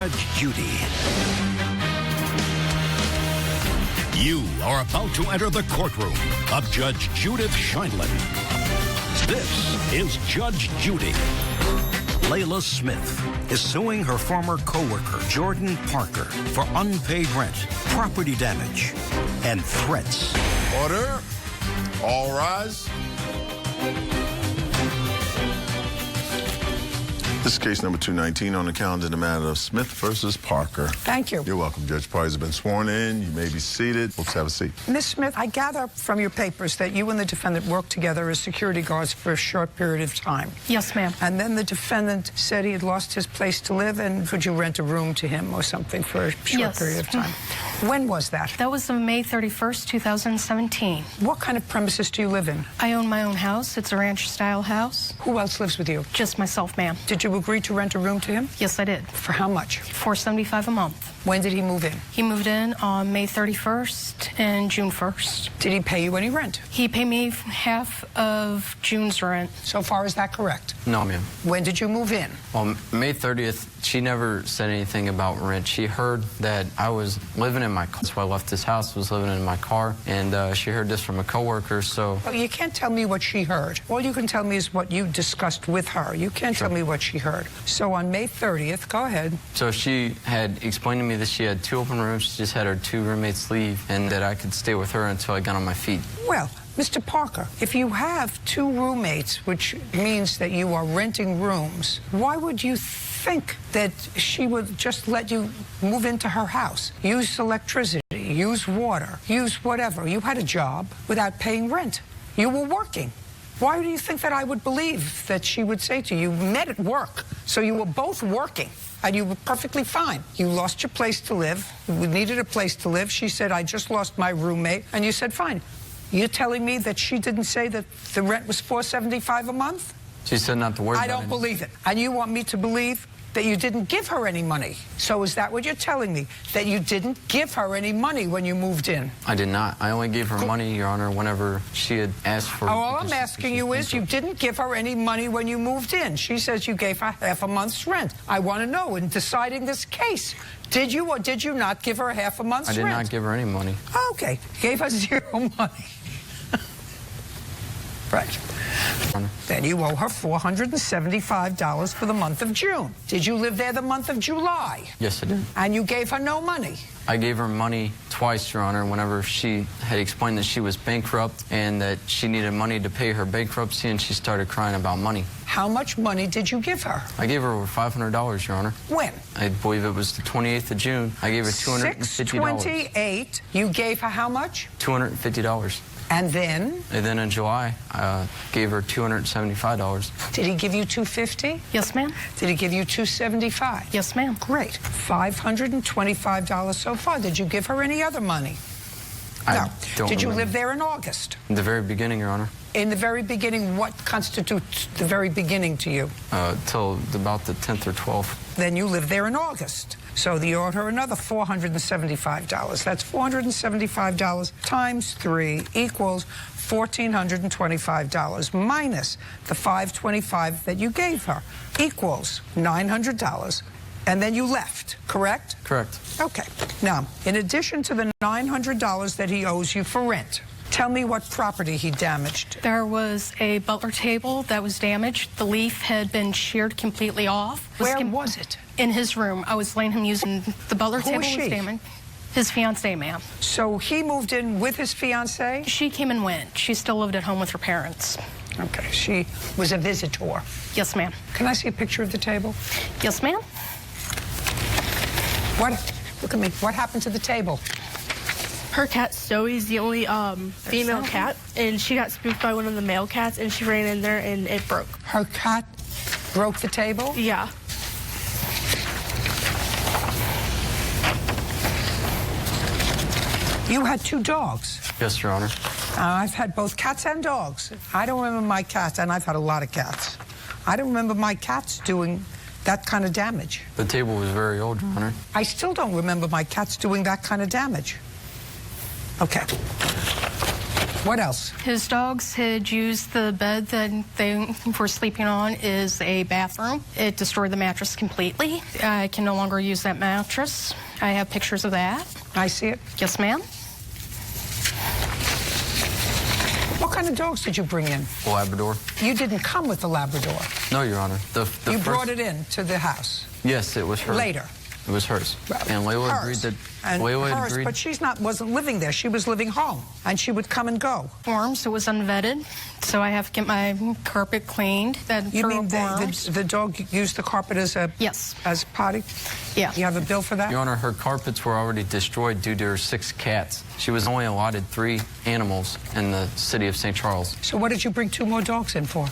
Judge Judy. You are about to enter the courtroom of Judge Judith Scheindlin. This is Judge Judy. Layla Smith is suing her former co-worker, Jordan Parker, for unpaid rent, property damage, and threats. Order. All rise. This is case number 219 on the calendar, the matter of Smith versus Parker. Thank you. You're welcome. Judge Parties have been sworn in. You may be seated. Folks, have a seat. Ms. Smith, I gather from your papers that you and the defendant worked together as security guards for a short period of time. Yes, ma'am. And then the defendant said he had lost his place to live, and could you rent a room to him or something for a short period of time? When was that? That was on May 31st, 2017. What kind of premises do you live in? I own my own house. It's a ranch-style house. Who else lives with you? Just myself, ma'am. Did you agree to rent a room to him? Yes, I did. For how much? $475 a month. When did he move in? He moved in on May 31st and June 1st. Did he pay you any rent? He paid me half of June's rent. So far, is that correct? No, ma'am. When did you move in? Well, May 30th, she never said anything about rent. She heard that I was living in my car. That's why I left this house, was living in my car. And she heard this from a coworker, so... Well, you can't tell me what she heard. All you can tell me is what you discussed with her. You can't tell me what she heard. So on May 30th, go ahead. So she had explained to me that she had 2 open rooms. She just had her 2 roommates leave, and that I could stay with her until I got on my feet. Well, Mr. Parker, if you have 2 roommates, which means that you are renting rooms, why would you think that she would just let you move into her house, use electricity, use water, use whatever? You had a job without paying rent. You were working. Why do you think that I would believe that she would say to you, you met at work, so you were both working, and you were perfectly fine. You lost your place to live. You needed a place to live. She said, I just lost my roommate, and you said, fine. You're telling me that she didn't say that the rent was $475 a month? She said not to worry about it. I don't believe it. And you want me to believe that you didn't give her any money? So is that what you're telling me? That you didn't give her any money when you moved in? I did not. I only gave her money, Your Honor, whenever she had asked for... All I'm asking you is, you didn't give her any money when you moved in. She says you gave her half a month's rent. I want to know, in deciding this case, did you or did you not give her half a month's rent? I did not give her any money. Okay. Gave her 0 money. Right. Then you owe her $475 for the month of June. Did you live there the month of July? Yes, I did. And you gave her no money? I gave her money twice, Your Honor, whenever she had explained that she was bankrupt and that she needed money to pay her bankruptcy, and she started crying about money. How much money did you give her? I gave her over $500, Your Honor. When? I believe it was the 28th of June. I gave her $250. 6/28, you gave her how much? $250. And then? And then in July, I gave her $275. Did he give you $250? Yes, ma'am. Did he give you $275? Yes, ma'am. Great. $525 so far. Did you give her any other money? No. Did you live there in August? In the very beginning, Your Honor. In the very beginning, what constitutes the very beginning to you? Till about the 10th or 12th. Then you lived there in August. So you owed her another $475. That's $475 times 3 equals $1,425 minus the $525 that you gave her equals $900. And then you left, correct? Correct. Okay. Now, in addition to the $900 that he owes you for rent, tell me what property he damaged. There was a butler table that was damaged. The leaf had been sheared completely off. Where was it? In his room. I was letting him use the butler table. Who was she? Damaged. His fiancée, ma'am. So he moved in with his fiancée? She came and went. She still lived at home with her parents. Okay. She was a visitor. Yes, ma'am. Can I see a picture of the table? Yes, ma'am. What? Look at me. What happened to the table? Her cat, Zoe's the only female cat, and she got spooked by one of the male cats, and she ran in there, and it broke. Her cat broke the table? Yeah. You had 2 dogs. Yes, Your Honor. I've had both cats and dogs. I don't remember my cats, and I've had a lot of cats. I don't remember my cats doing that kind of damage. The table was very old, Your Honor. I still don't remember my cats doing that kind of damage. Okay. What else? His dogs had used the bed that they were sleeping on as a bathroom. It destroyed the mattress completely. I can no longer use that mattress. I have pictures of that. I see it. Yes, ma'am. What kind of dogs did you bring in? Labrador. You didn't come with the Labrador. No, Your Honor. You brought it in to the house. Yes, it was hers. Later. It was hers. And Layla agreed that. And Layla hers, agreed. but wasn't living there. She was living home, and she would come and go. Worms, it was unvetted, so I have to get my carpet cleaned. You mean the dog used the carpet as a Yes. as potty? Yeah. You have a bill for that? Your Honor, her carpets were already destroyed due to her 6 cats. She was only allotted 3 animals in the city of St. Charles. So what did you bring 2 more dogs in for?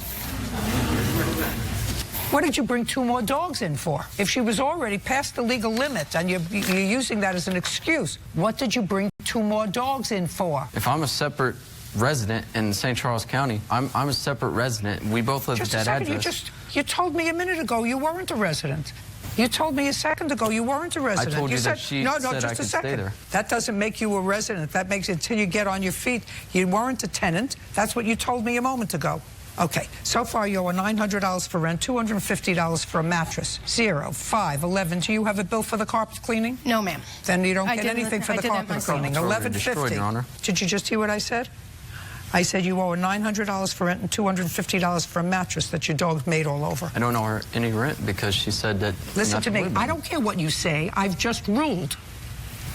What did you bring 2 more dogs in for? If she was already past the legal limit and you're using that as an excuse, what did you bring 2 more dogs in for? If I'm a separate resident in St. Charles County, I'm a separate resident. We both live at that address. You told me a minute ago you weren't a resident. You told me a second ago you weren't a resident. I told you that she said I could stay there. That doesn't make you a resident. That makes it until you get on your feet. You weren't a tenant. That's what you told me a moment ago. Okay, so far you owe $900 for rent, $250 for a mattress. 0, 5, 11. Do you have a bill for the carpet cleaning? No, ma'am. Then you don't get anything for the carpet cleaning. $11.50. Your Honor. Did you just hear what I said? I said you owe $900 for rent and $250 for a mattress that your dog made all over. I don't owe her any rent because she said that. Listen to me. I don't care what you say. I've just ruled.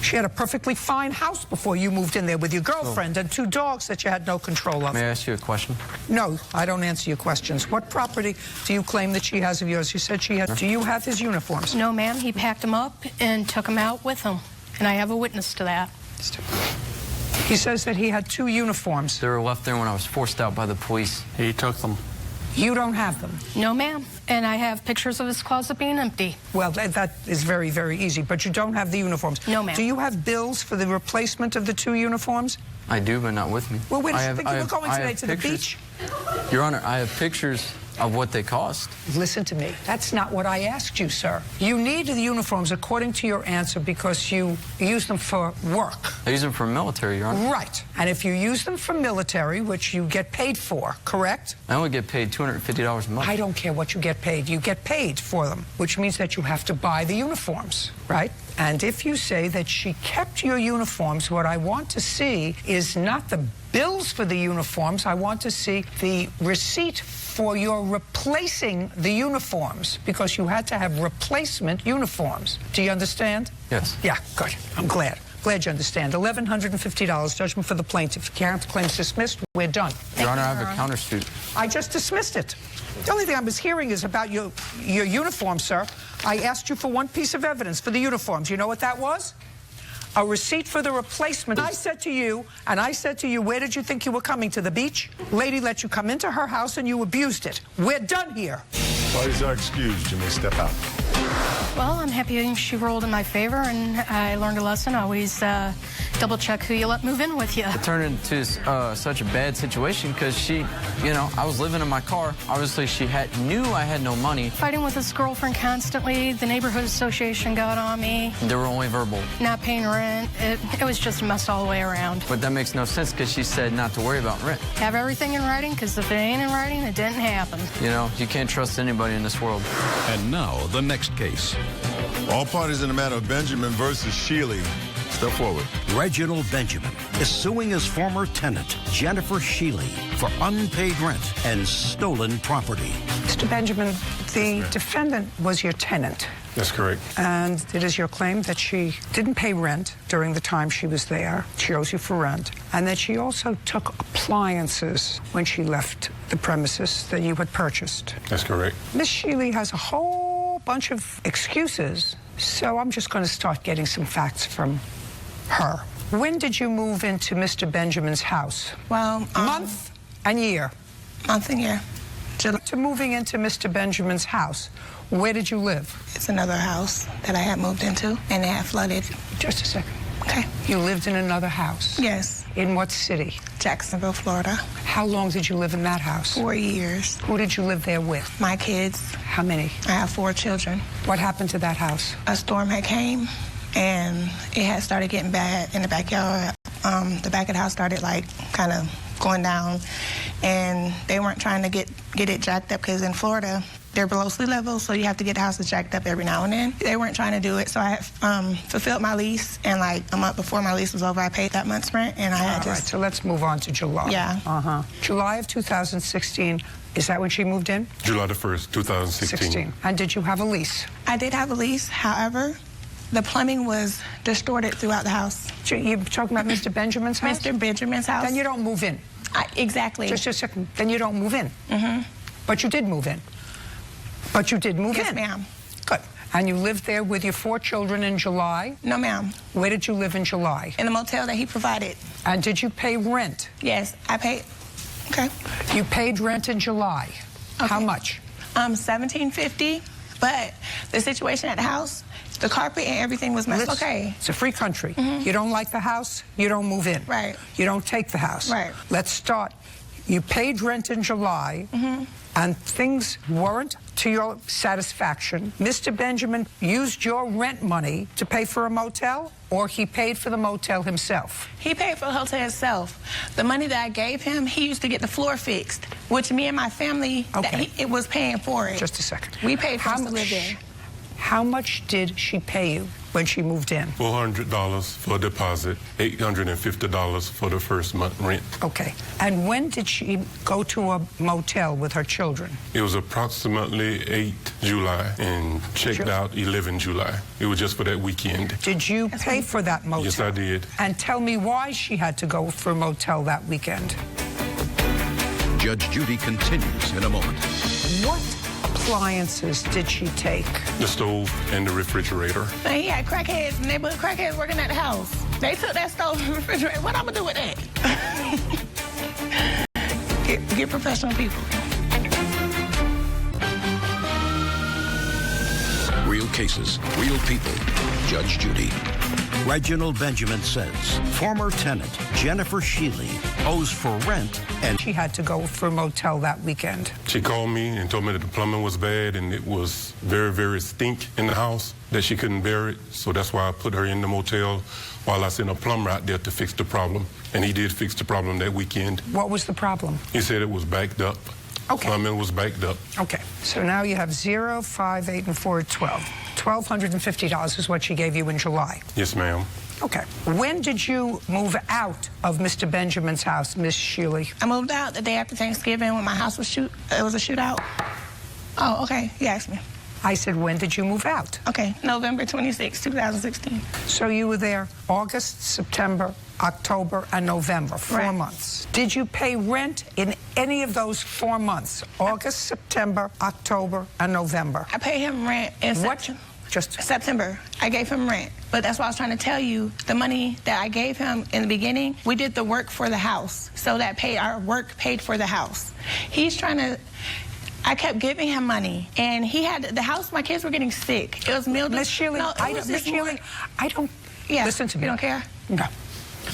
She had a perfectly fine house before you moved in there with your girlfriend and 2 dogs that you had no control of. May I ask you a question? No, I don't answer your questions. What property do you claim that she has of yours? You said she had. Do you have his uniforms? No, ma'am. He packed them up and took them out with him, and I have a witness to that. He says that he had 2 uniforms. They were left there when I was forced out by the police. He took them. You don't have them? No, ma'am. And I have pictures of his closet being empty. Well, that is very, very easy, but you don't have the uniforms. No, ma'am. Do you have bills for the replacement of the 2 uniforms? I do, but not with me. Well, where did you think you were going today, to the beach? Your Honor, I have pictures of what they cost. Listen to me. That's not what I asked you, sir. You need the uniforms according to your answer because you use them for work. I use them for military, Your Honor. Right. And if you use them for military, which you get paid for, correct? I only get paid $250 a month. I don't care what you get paid. You get paid for them, which means that you have to buy the uniforms, right? And if you say that she kept your uniforms, what I want to see is not the bills for the uniforms. I want to see the receipt for your replacing the uniforms, because you had to have replacement uniforms. Do you understand? Yes. Yeah, good. I'm glad. Glad you understand. $1,150, judgment for the plaintiff. Counterclaims dismissed. We're done. Your Honor, I have a countersuit. I just dismissed it. The only thing I was hearing is about your uniform, sir. I asked you for one piece of evidence for the uniforms. You know what that was? A receipt for the replacement. I said to you, where did you think you were coming, to the beach? Lady let you come into her house and you abused it. We're done here. Parties are excused. You may step out. Well, I'm happy she rolled in my favor, and I learned a lesson. Always double check who you let move in with you. It turned into such a bad situation because she, I was living in my car. Obviously, she knew I had no money. Fighting with his girlfriend constantly. The neighborhood association got on me. They were only verbal. Not paying rent. It was just a mess all the way around. But that makes no sense because she said not to worry about rent. Have everything in writing, because if it ain't in writing, it didn't happen. You can't trust anybody in this world. And now, the next case. All parties in the matter of Benjamin versus Sheely. Step forward. Reginald Benjamin is suing his former tenant, Jennifer Sheely, for unpaid rent and stolen property. Mr. Benjamin, the defendant was your tenant. That's correct. And it is your claim that she didn't pay rent during the time she was there. She owes you for rent. And that she also took appliances when she left the premises that you had purchased. That's correct. Miss Sheely has a whole bunch of excuses, so I'm just going to start getting some facts from her. When did you move into Mr. Benjamin's house? Well, month and year. Month and year. To moving into Mr. Benjamin's house, where did you live? It's another house that I had moved into, and it had flooded. Just a second. Okay. You lived in another house? Yes. In what city? Jacksonville, Florida. How long did you live in that house? 4 years. Who did you live there with? My kids. How many? I have 4 children. What happened to that house? A storm had came, and it had started getting bad in the backyard. The back of the house started kind of going down, and they weren't trying to get it jacked up because in Florida, they're below sea level, so you have to get the houses jacked up every now and then. They weren't trying to do it, so I fulfilled my lease, and like a month before my lease was over, I paid that month's rent, and I had All right, so let's move on to July. Yeah. July of 2016, is that when she moved in? July the 1st, 2016. And did you have a lease? I did have a lease, however, the plumbing was distorted throughout the house. You're talking about Mr. Benjamin's house? Mr. Benjamin's house. Then you don't move in. Exactly. Just a second. Then you don't move in. But you did move in. But you did move in. Yes, ma'am. Good. And you lived there with your 4 children in July? No, ma'am. Where did you live in July? In the motel that he provided. And did you pay rent? Yes, I paid. Okay. You paid rent in July. Okay. How much? $17.50. But the situation at the house, the carpet and everything was messed. Okay. It's a free country. You don't like the house, you don't move in. Right. You don't take the house. Right. Let's start. You paid rent in July, and things weren't to your satisfaction. Mr. Benjamin used your rent money to pay for a motel, or he paid for the motel himself? He paid for the hotel himself. The money that I gave him, he used to get the floor fixed, which me and my family, it was paying for it. Just a second. We paid for us to live there. How much did she pay you when she moved in? $400 for a deposit, $850 for the first month rent. Okay. And when did she go to a motel with her children? It was approximately 8 July and checked out 11 July. It was just for that weekend. Did you pay for that motel? Yes, I did. And tell me why she had to go for a motel that weekend. Judge Judy continues in a moment. What appliances did she take? The stove and the refrigerator. And he had crackheads, neighborhood crackheads working at the house. They took that stove and refrigerator. What I'm gonna do with that? get professional people. Real cases, real people. Judge Judy. Reginald Benjamin says former tenant Jennifer Shealy owes for rent, and she had to go for a motel that weekend. She called me and told me that the plumbing was bad and it was very, very stink in the house, that she couldn't bear it. So that's why I put her in the motel while I sent a plumber out there to fix the problem. And he did fix the problem that weekend. What was the problem? He said it was backed up. Okay. Plumbing was backed up. Okay. So now you have 0, 5, 8, and 4, 12. $1,250 is what she gave you in July. Yes, ma'am. Okay. When did you move out of Mr. Benjamin's house, Miss Shealy? I moved out the day after Thanksgiving when my house was it was a shootout. Oh, okay. You asked me. I said, when did you move out? Okay, November 26, 2016. So you were there August, September, October, and November, 4 months. Did you pay rent in any of those 4 months? August, September, October, and November. I paid him rent in September. I gave him rent. But that's why I was trying to tell you, the money that I gave him in the beginning, we did the work for the house. So that our work paid for the house. He's trying to... I kept giving him money, and he had the house. My kids were getting sick. It was mildew. Miss Shealy, I don't. Yeah. Listen to me. You don't care? No.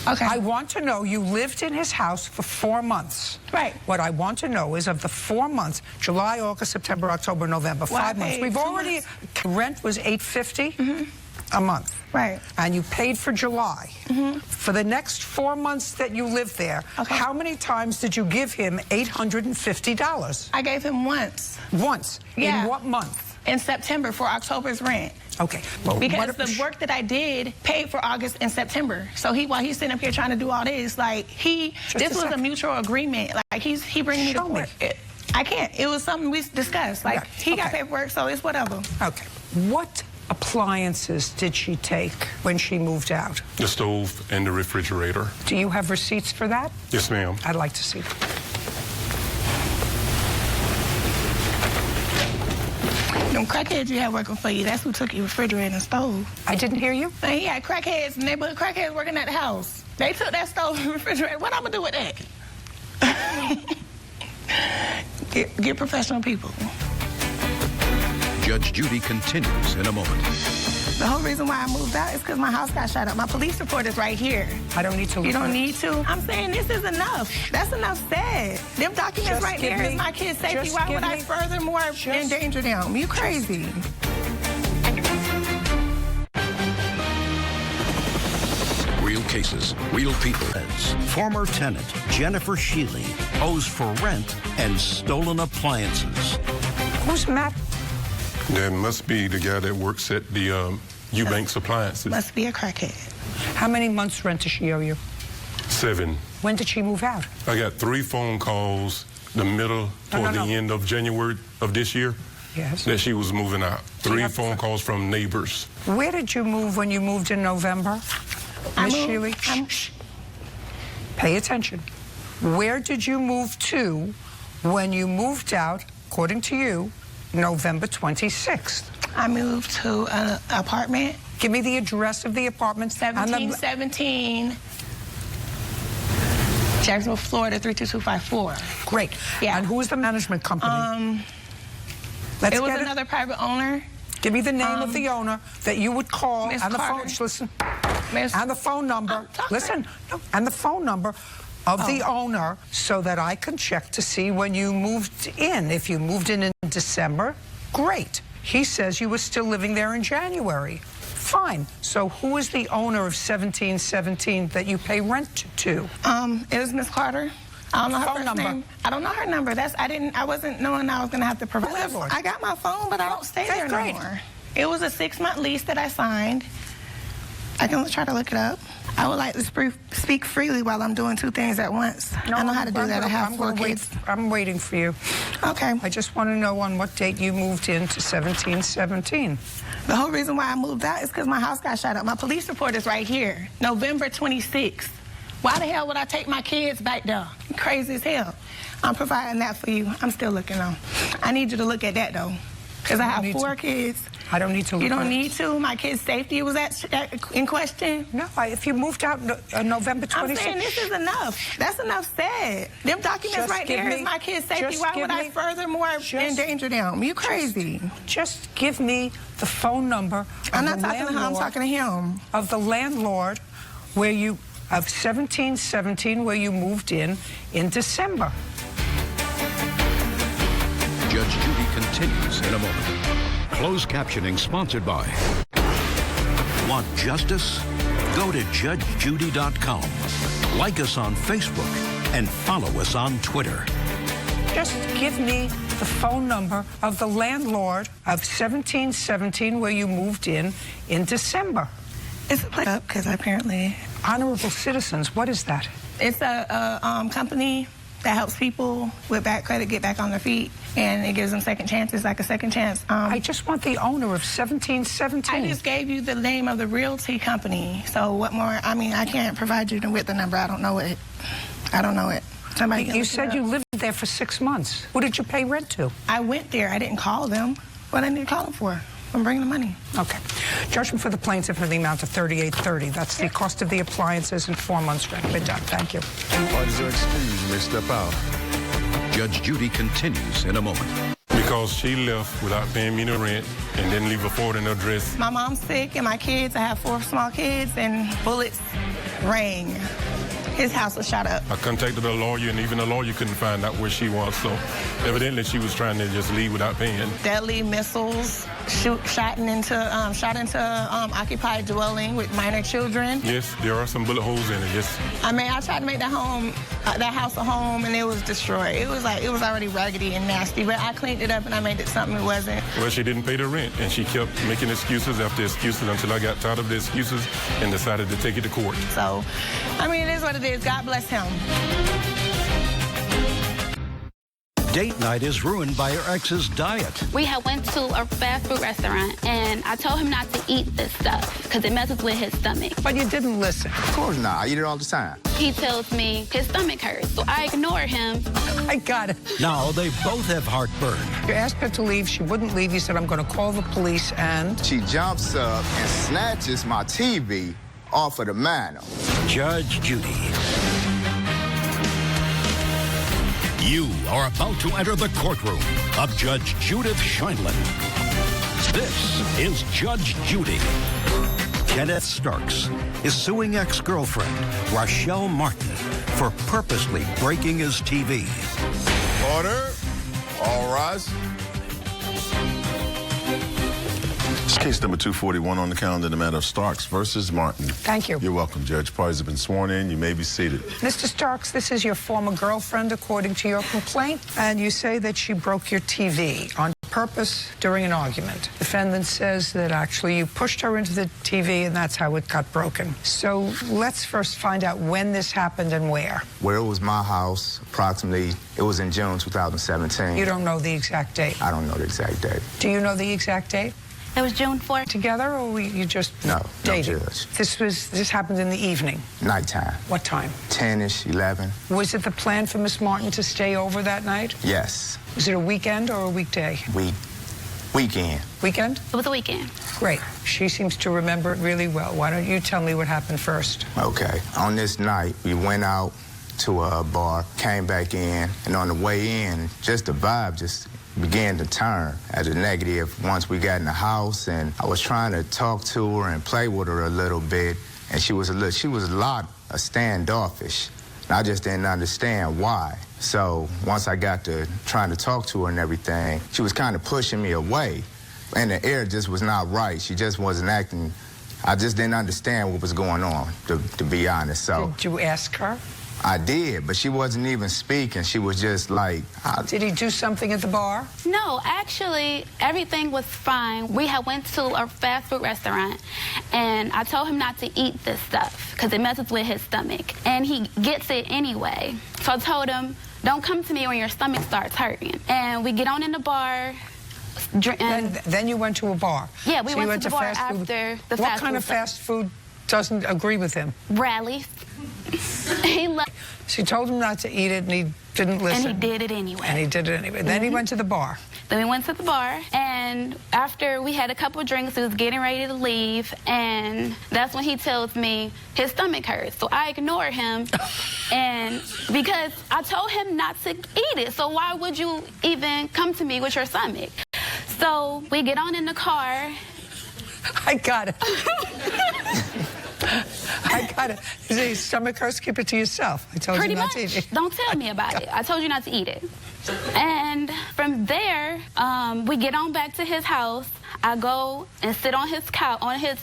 Okay. I want to know, you lived in his house for 4 months. Right. What I want to know is of the 4 months, July, August, September, October, November, 5 months. We've already, rent was $850 a month. Right. And you paid for July. For the next 4 months that you lived there, how many times did you give him $850? I gave him once. Once? Yeah. In what month? In September for October's rent. Okay. Well, because the work that I did paid for August and September. So while he's sitting up here trying to do all this, like this was a mutual agreement. Like he bringing me to court. I can't. It was something we discussed. Like he got paperwork, so it's whatever. Okay. What appliances did she take when she moved out? The stove and the refrigerator. Do you have receipts for that? Yes, ma'am. I'd like to see them. Them crackheads you had working for you, that's who took your refrigerator and stove. I didn't hear you? And he had crackheads, neighborhood crackheads working at the house. They took that stove and refrigerator. What I'm gonna do with that? Get professional people. Judge Judy continues in a moment. The whole reason why I moved out is because my house got shot up. My police report is right here. I don't need to look. You don't need to? I'm saying this is enough. That's enough said. Them documents right there is my kids' safety. Why would I furthermore endanger them? You crazy. Real cases, real people. Former tenant Jennifer Shealy owes for rent and stolen appliances. Who's Matt? That must be the guy that works at the Eubanks Appliances. Must be a crackhead. How many months' rent does she owe you? 7. When did she move out? I got 3 phone calls the middle toward the end of January of this year. Yes. That she was moving out. 3 phone calls from neighbors. Where did you move when you moved in November? Miss Shealy? Shh. Pay attention. Where did you move to when you moved out, according to you, November 26th? I moved to an apartment. Give me the address of the apartment. 1717 Jacksonville, Florida, 32254. Great. Yeah. And who is the management company? It was another private owner. Give me the name of the owner that you would call Ms. and the Carter. phone. Listen. And the phone number. Listen. No, and the phone number of the owner so that I can check to see when you moved in. If you moved in December, great. He says you were still living there in January. Fine. So who is the owner of 1717 that you pay rent to? It was Miss Carter. I don't know her Phone first number. name. I don't know her number. I wasn't knowing I was gonna have to provide. Landlord. I got my phone, but I don't stay there great. no more. It was a 6-month lease that I signed. I can try to look it up. I would like to speak freely while I'm doing 2 things at once. I know how to do that. I have 4 kids. I'm waiting for you. Okay. I just want to know on what date you moved into 1717. The whole reason why I moved out is because my house got shot up. My police report is right here, November 26th. Why the hell would I take my kids back there? Crazy as hell. I'm providing that for you. I'm still looking though. I need you to look at that though, because I have 4 kids. I don't need to look You at don't it. need to? My kids' safety was in question? No, if you moved out November 26th. I'm saying this is enough. That's enough said. Them documents Just right give there me- is my kids' safety. just Why give would I me- furthermore endanger them? You crazy. Just give me the phone number of I'm not the talking to her, I'm landlord- talking to him. Of the landlord where you, of 1717 where you moved in December. Judge Judy continues in a moment. Closed captioning sponsored by. Want justice? Go to judgejudy.com. Like us on Facebook and follow us on Twitter. Just give me the phone number of the landlord of 1717 where you moved in December. It's a play up because apparently Honorable Citizens, what is that? it's a company that helps people with bad credit get back on their feet, and it gives them second chances, like a second chance. I just want the owner of 1717. I just gave you the name of the realty company. So what more? I mean, I can't provide you with the number. I don't know it. I don't know it. Somebody can You look it said up. you lived there for 6 months. Who did you pay rent to? I went there. I didn't call them. What I need to call them for? I'm bringing the money. Okay. Judgment for the plaintiff in the amount of $38.30. That's the cost of the appliances and 4 months rent. We're done. Thank you. Parties are excused. You may step out. Judge Judy continues in a moment. Because she left without paying me the rent and didn't leave a forwarding address. My mom's sick and my kids, I have 4 small kids, and bullets rang. His house was shot up. I contacted a lawyer, and even the lawyer couldn't find out where she was. So evidently she was trying to just leave without paying. Deadly missiles shot into occupied dwelling with minor children. Yes, there are some bullet holes in it. Yes. I mean, I tried to make that house a home, and it was destroyed. It was already raggedy and nasty, but I cleaned it up and I made it something it wasn't. Well, she didn't pay the rent, and she kept making excuses after excuses until I got tired of the excuses and decided to take it to court. So, I mean, it is what it is. God bless him. Date night is ruined by her ex's diet. We had went to a fast food restaurant, and I told him not to eat this stuff because it messes with his stomach. But you didn't listen. Of course not. I eat it all the time. He tells me his stomach hurts, so I ignore him. I got it. Now they both have heartburn. You asked her to leave. She wouldn't leave. You said, I'm going to call the police, and... She jumps up and snatches my TV off of the mantel. Judge Judy. You are about to enter the courtroom of Judge Judith Scheindlin. This is Judge Judy. Kenneth Starks is suing ex-girlfriend Rochelle Martin for purposely breaking his TV. Order. All rise. Case number 241 on the calendar in the matter of Starks versus Martin. Thank you. You're welcome, Judge. Parties have been sworn in. You may be seated. Mr. Starks, this is your former girlfriend, according to your complaint, and you say that she broke your TV on purpose during an argument. Defendant says that actually you pushed her into the TV and that's how it got broken. So let's first find out when this happened and where. Where it was my house, approximately, it was in June 2017. You don't know the exact date? I don't know the exact date. Do you know the exact date? It was June 4th. Together, or you just dated? No, Judge. This happened in the evening? Nighttime. What time? 10-ish, 11. Was it the plan for Miss Martin to stay over that night? Yes. Was it a weekend or a weekday? Weekend. Weekend? It was a weekend. Great. She seems to remember it really well. Why don't you tell me what happened first? Okay. On this night, we went out to a bar, came back in, and on the way in, just the vibe just began to turn as a negative once we got in the house, and I was trying to talk to her and play with her a little bit, and she was a lot standoffish, and I just didn't understand why. So once I got to trying to talk to her and everything, she was kind of pushing me away, and the air just was not right. She just wasn't acting. I just didn't understand what was going on, to be honest. So did you ask her? I did, but she wasn't even speaking. She was just like... Did he do something at the bar? No, actually, everything was fine. We had went to a fast food restaurant, and I told him not to eat this stuff because it messes with his stomach, and he gets it anyway. So I told him, don't come to me when your stomach starts hurting. And we get on in the bar. Then you went to a bar. Yeah, we went to the bar after the fast food. What kind of fast food doesn't agree with him? Rallies. She told him not to eat it, and he didn't listen. And he did it anyway. Then he went to the bar. Then we went to the bar, and after we had a couple of drinks, he was getting ready to leave, and that's when he tells me his stomach hurts. So I ignore him, and because I told him not to eat it, so why would you even come to me with your stomach? So we get on in the car. I got it. I got it. Is it stomach hurts? Keep it to yourself. I told you not to eat it. Don't tell me about it. I told you not to eat it. And from there, we get on back to his house. I go and sit on his couch, on his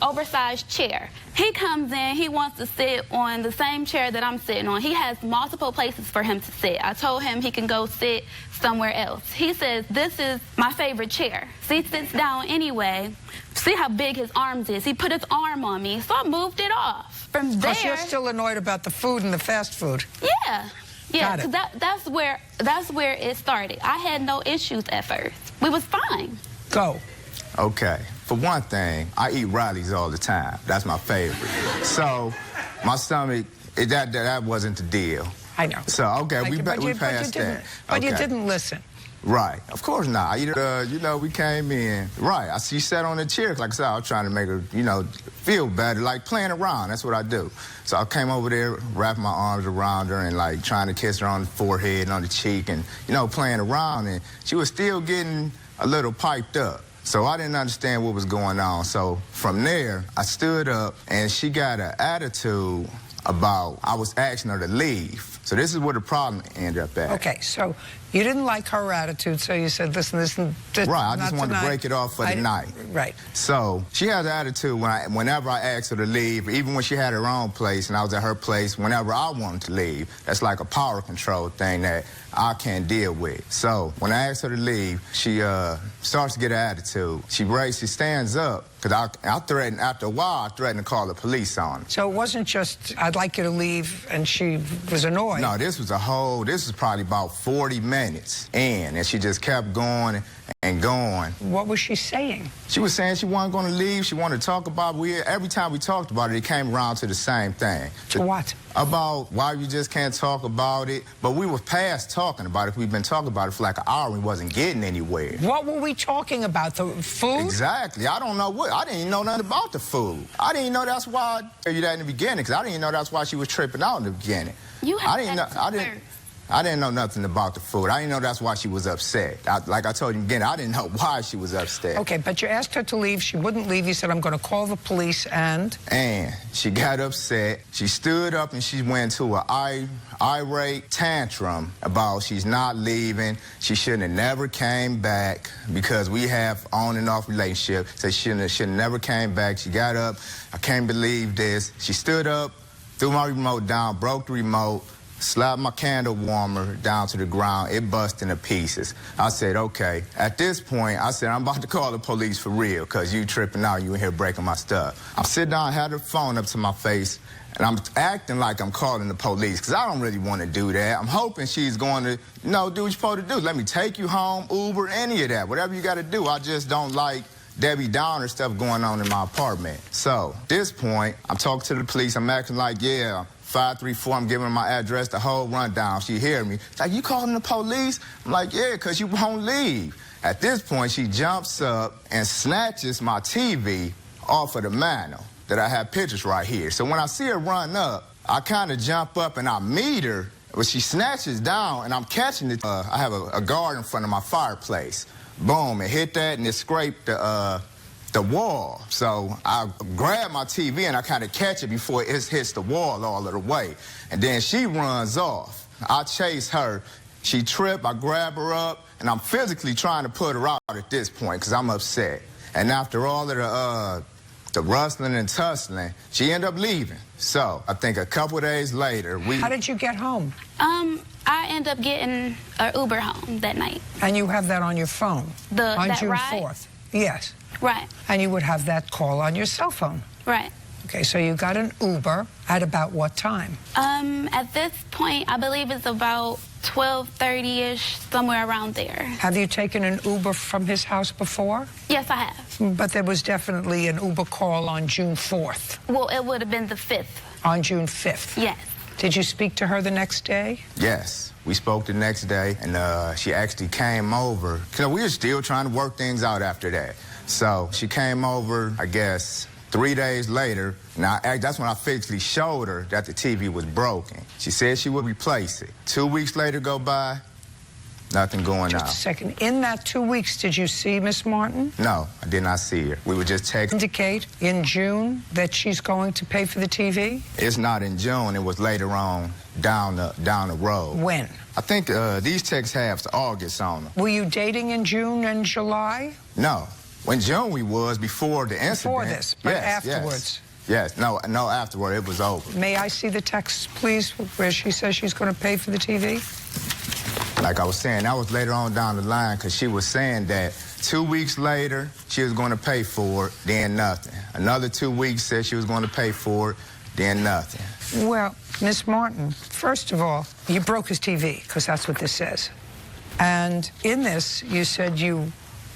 oversized chair. He comes in, he wants to sit on the same chair that I'm sitting on. He has multiple places for him to sit. I told him he can go sit somewhere else. He says, this is my favorite chair. So he sits down anyway. See how big his arms is. He put his arm on me, so I moved it off. From there... Because you're still annoyed about the food and the fast food. Yeah. Yeah, because that's where it started. I had no issues at first. We was fine. Go. Okay. For one thing, I eat Riley's all the time. That's my favorite. So my stomach, that wasn't the deal. I know. So, okay, we passed that. But you didn't listen. Right. Of course not. You know, we came in. Right. She sat on the chair. Like I said, I was trying to make her, you know, feel better, like playing around. That's what I do. So I came over there, wrapped my arms around her and, like, trying to kiss her on the forehead and on the cheek and, you know, playing around. And she was still getting a little piped up. So I didn't understand what was going on. So from there, I stood up, and she got an attitude about I was asking her to leave. So this is where the problem ended up at. Okay, so you didn't like her attitude, so you said, listen, this right, I just wanted to break it off for the night. Right. So she has an attitude whenever I asked her to leave, even when she had her own place and I was at her place, whenever I wanted to leave. That's like a power control thing that I can't deal with. So when I asked her to leave, she starts to get an attitude. She stands up, because I threatened, after a while, I threatened to call the police on her. So it wasn't just, I'd like you to leave, and she was annoyed. No, this was probably about 40 minutes in, and she just kept going and going. What was she saying? She was saying she wasn't going to leave. She wanted to talk about it. Every time we talked about it, it came around to the same thing. To what? About why you just can't talk about it. But we were past talking about it. We've been talking about it for like an hour and we wasn't getting anywhere. What were we talking about? The food? Exactly. I don't know what. I didn't even know nothing about the food. I didn't even know that's why I told you that in the beginning, because I didn't even know that's why she was tripping out in the beginning. You had I didn't know nothing about the food. I didn't know that's why she was upset. Like I told you again, I didn't know why she was upset. Okay, but you asked her to leave. She wouldn't leave. You said, I'm going to call the police, and she got upset. She stood up and she went to an irate tantrum about she's not leaving. She shouldn't have never came back because we have on and off relationship. So she shouldn't have never came back. She got up. I can't believe this. She stood up, threw my remote down, broke the remote, slapped my candle warmer down to the ground. It busted into pieces. I said, okay. At this point, I said, I'm about to call the police for real because you tripping out. You in here breaking my stuff. I'm sitting down, had the phone up to my face, and I'm acting like I'm calling the police because I don't really want to do that. I'm hoping she's going to, do what you're supposed to do. Let me take you home, Uber, any of that. Whatever you got to do. I just don't like Debbie Downer stuff going on in my apartment. So, at this point, I'm talking to the police. I'm acting like, yeah, 534, I'm giving her my address, the whole rundown. She hear me. It's like, you calling the police? I'm like, yeah, because you won't leave. At this point, she jumps up and snatches my TV off of the mantle that I have pictures right here. So when I see her run up, I kind of jump up and I meet her, but she snatches down and I'm catching it. I have a guard in front of my fireplace. Boom, it hit that and it scraped the wall. So I grab my TV and I kind of catch it before it hits the wall all of the way. And then she runs off. I chase her. She tripped, I grab her up, and I'm physically trying to put her out at this point because I'm upset. And after all of the rustling and tussling, she ended up leaving. So I think a couple days later, How did you get home? I ended up getting an Uber home that night. And you have that on your phone? On June 4th? Yes. Right. And you would have that call on your cell phone? Right. Okay, so you got an Uber at about what time? At this point, I believe it's about 12:30-ish, somewhere around there. Have you taken an Uber from his house before? Yes, I have. But there was definitely an Uber call on June 4th. Well, it would have been the 5th. On June 5th? Yes. Did you speak to her the next day? Yes. We spoke the next day, and she actually came over. Because we were still trying to work things out after that. So she came over, I guess, 3 days later. Now, that's when I physically showed her that the TV was broken. She said she would replace it. 2 weeks later go by, nothing going on. Just a second. In that 2 weeks, did you see Miss Martin? No, I did not see her. We were just texting. Indicate in June that she's going to pay for the TV? It's not in June. It was later on down the road. When? I think these texts have August on them. Were you dating in June and July? No. When June we was before the incident. Before this, but yes, afterwards? Yes. No, afterward. It was over. May I see the text, please, where she says she's going to pay for the TV? Like I was saying, that was later on down the line because she was saying that 2 weeks later she was going to pay for it, then nothing. Another 2 weeks said she was going to pay for it, then nothing. Well, Miss Martin, first of all, you broke his TV because that's what this says. And in this, you said you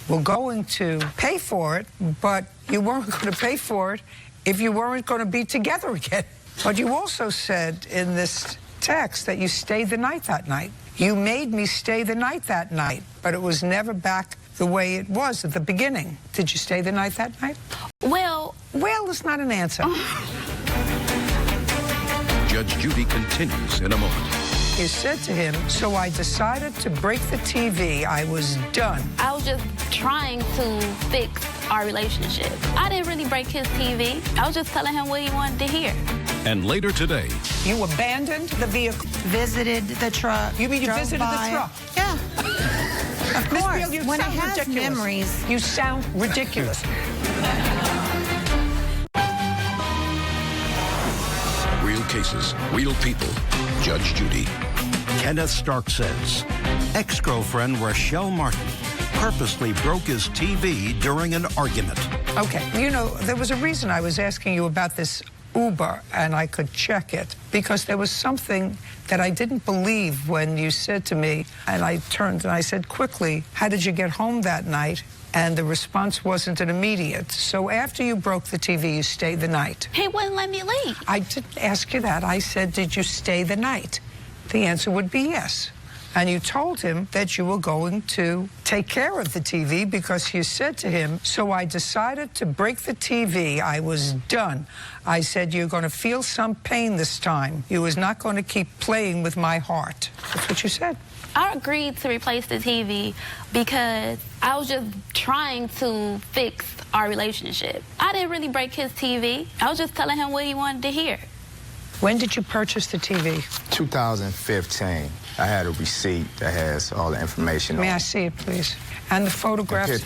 were going to pay for it, but you weren't going to pay for it if you weren't going to be together again. But you also said in this text that you stayed the night that night. You made me stay the night that night, but it was never back the way it was at the beginning. Did you stay the night that night? Well is not an answer. Judge Judy continues in a moment. You said to him, so I decided to break the TV. I was done. I was just trying to fix our relationship. I didn't really break his TV. I was just telling him what he wanted to hear. And later today, you abandoned the vehicle. Visited the truck. You mean you visited the truck? Yeah. Of course. Bill, when it has ridiculous. memories. You sound ridiculous. real cases, real people. Judge Judy. Kenneth Stark says ex-girlfriend Rochelle Martin purposely broke his TV during an argument. Okay, you know, there was a reason I was asking you about this Uber, and I could check it, because there was something that I didn't believe when you said to me, and I turned and I said quickly, how did you get home that night? And the response wasn't an immediate. So after you broke the TV, you stayed the night. He wouldn't let me leave. I didn't ask you that. I said, did you stay the night? The answer would be yes. and you told him that you were going to take care of the TV because you said to him, so I decided to break the TV. I was done. I said, you're going to feel some pain this time. You was not going to keep playing with my heart. That's what you said. I agreed to replace the TV because I was just trying to fix our relationship. I didn't really break his TV. I was just telling him what he wanted to hear. When did you purchase the TV? 2015. I had a receipt that has all the information on it. May I see it, please? And the photographs?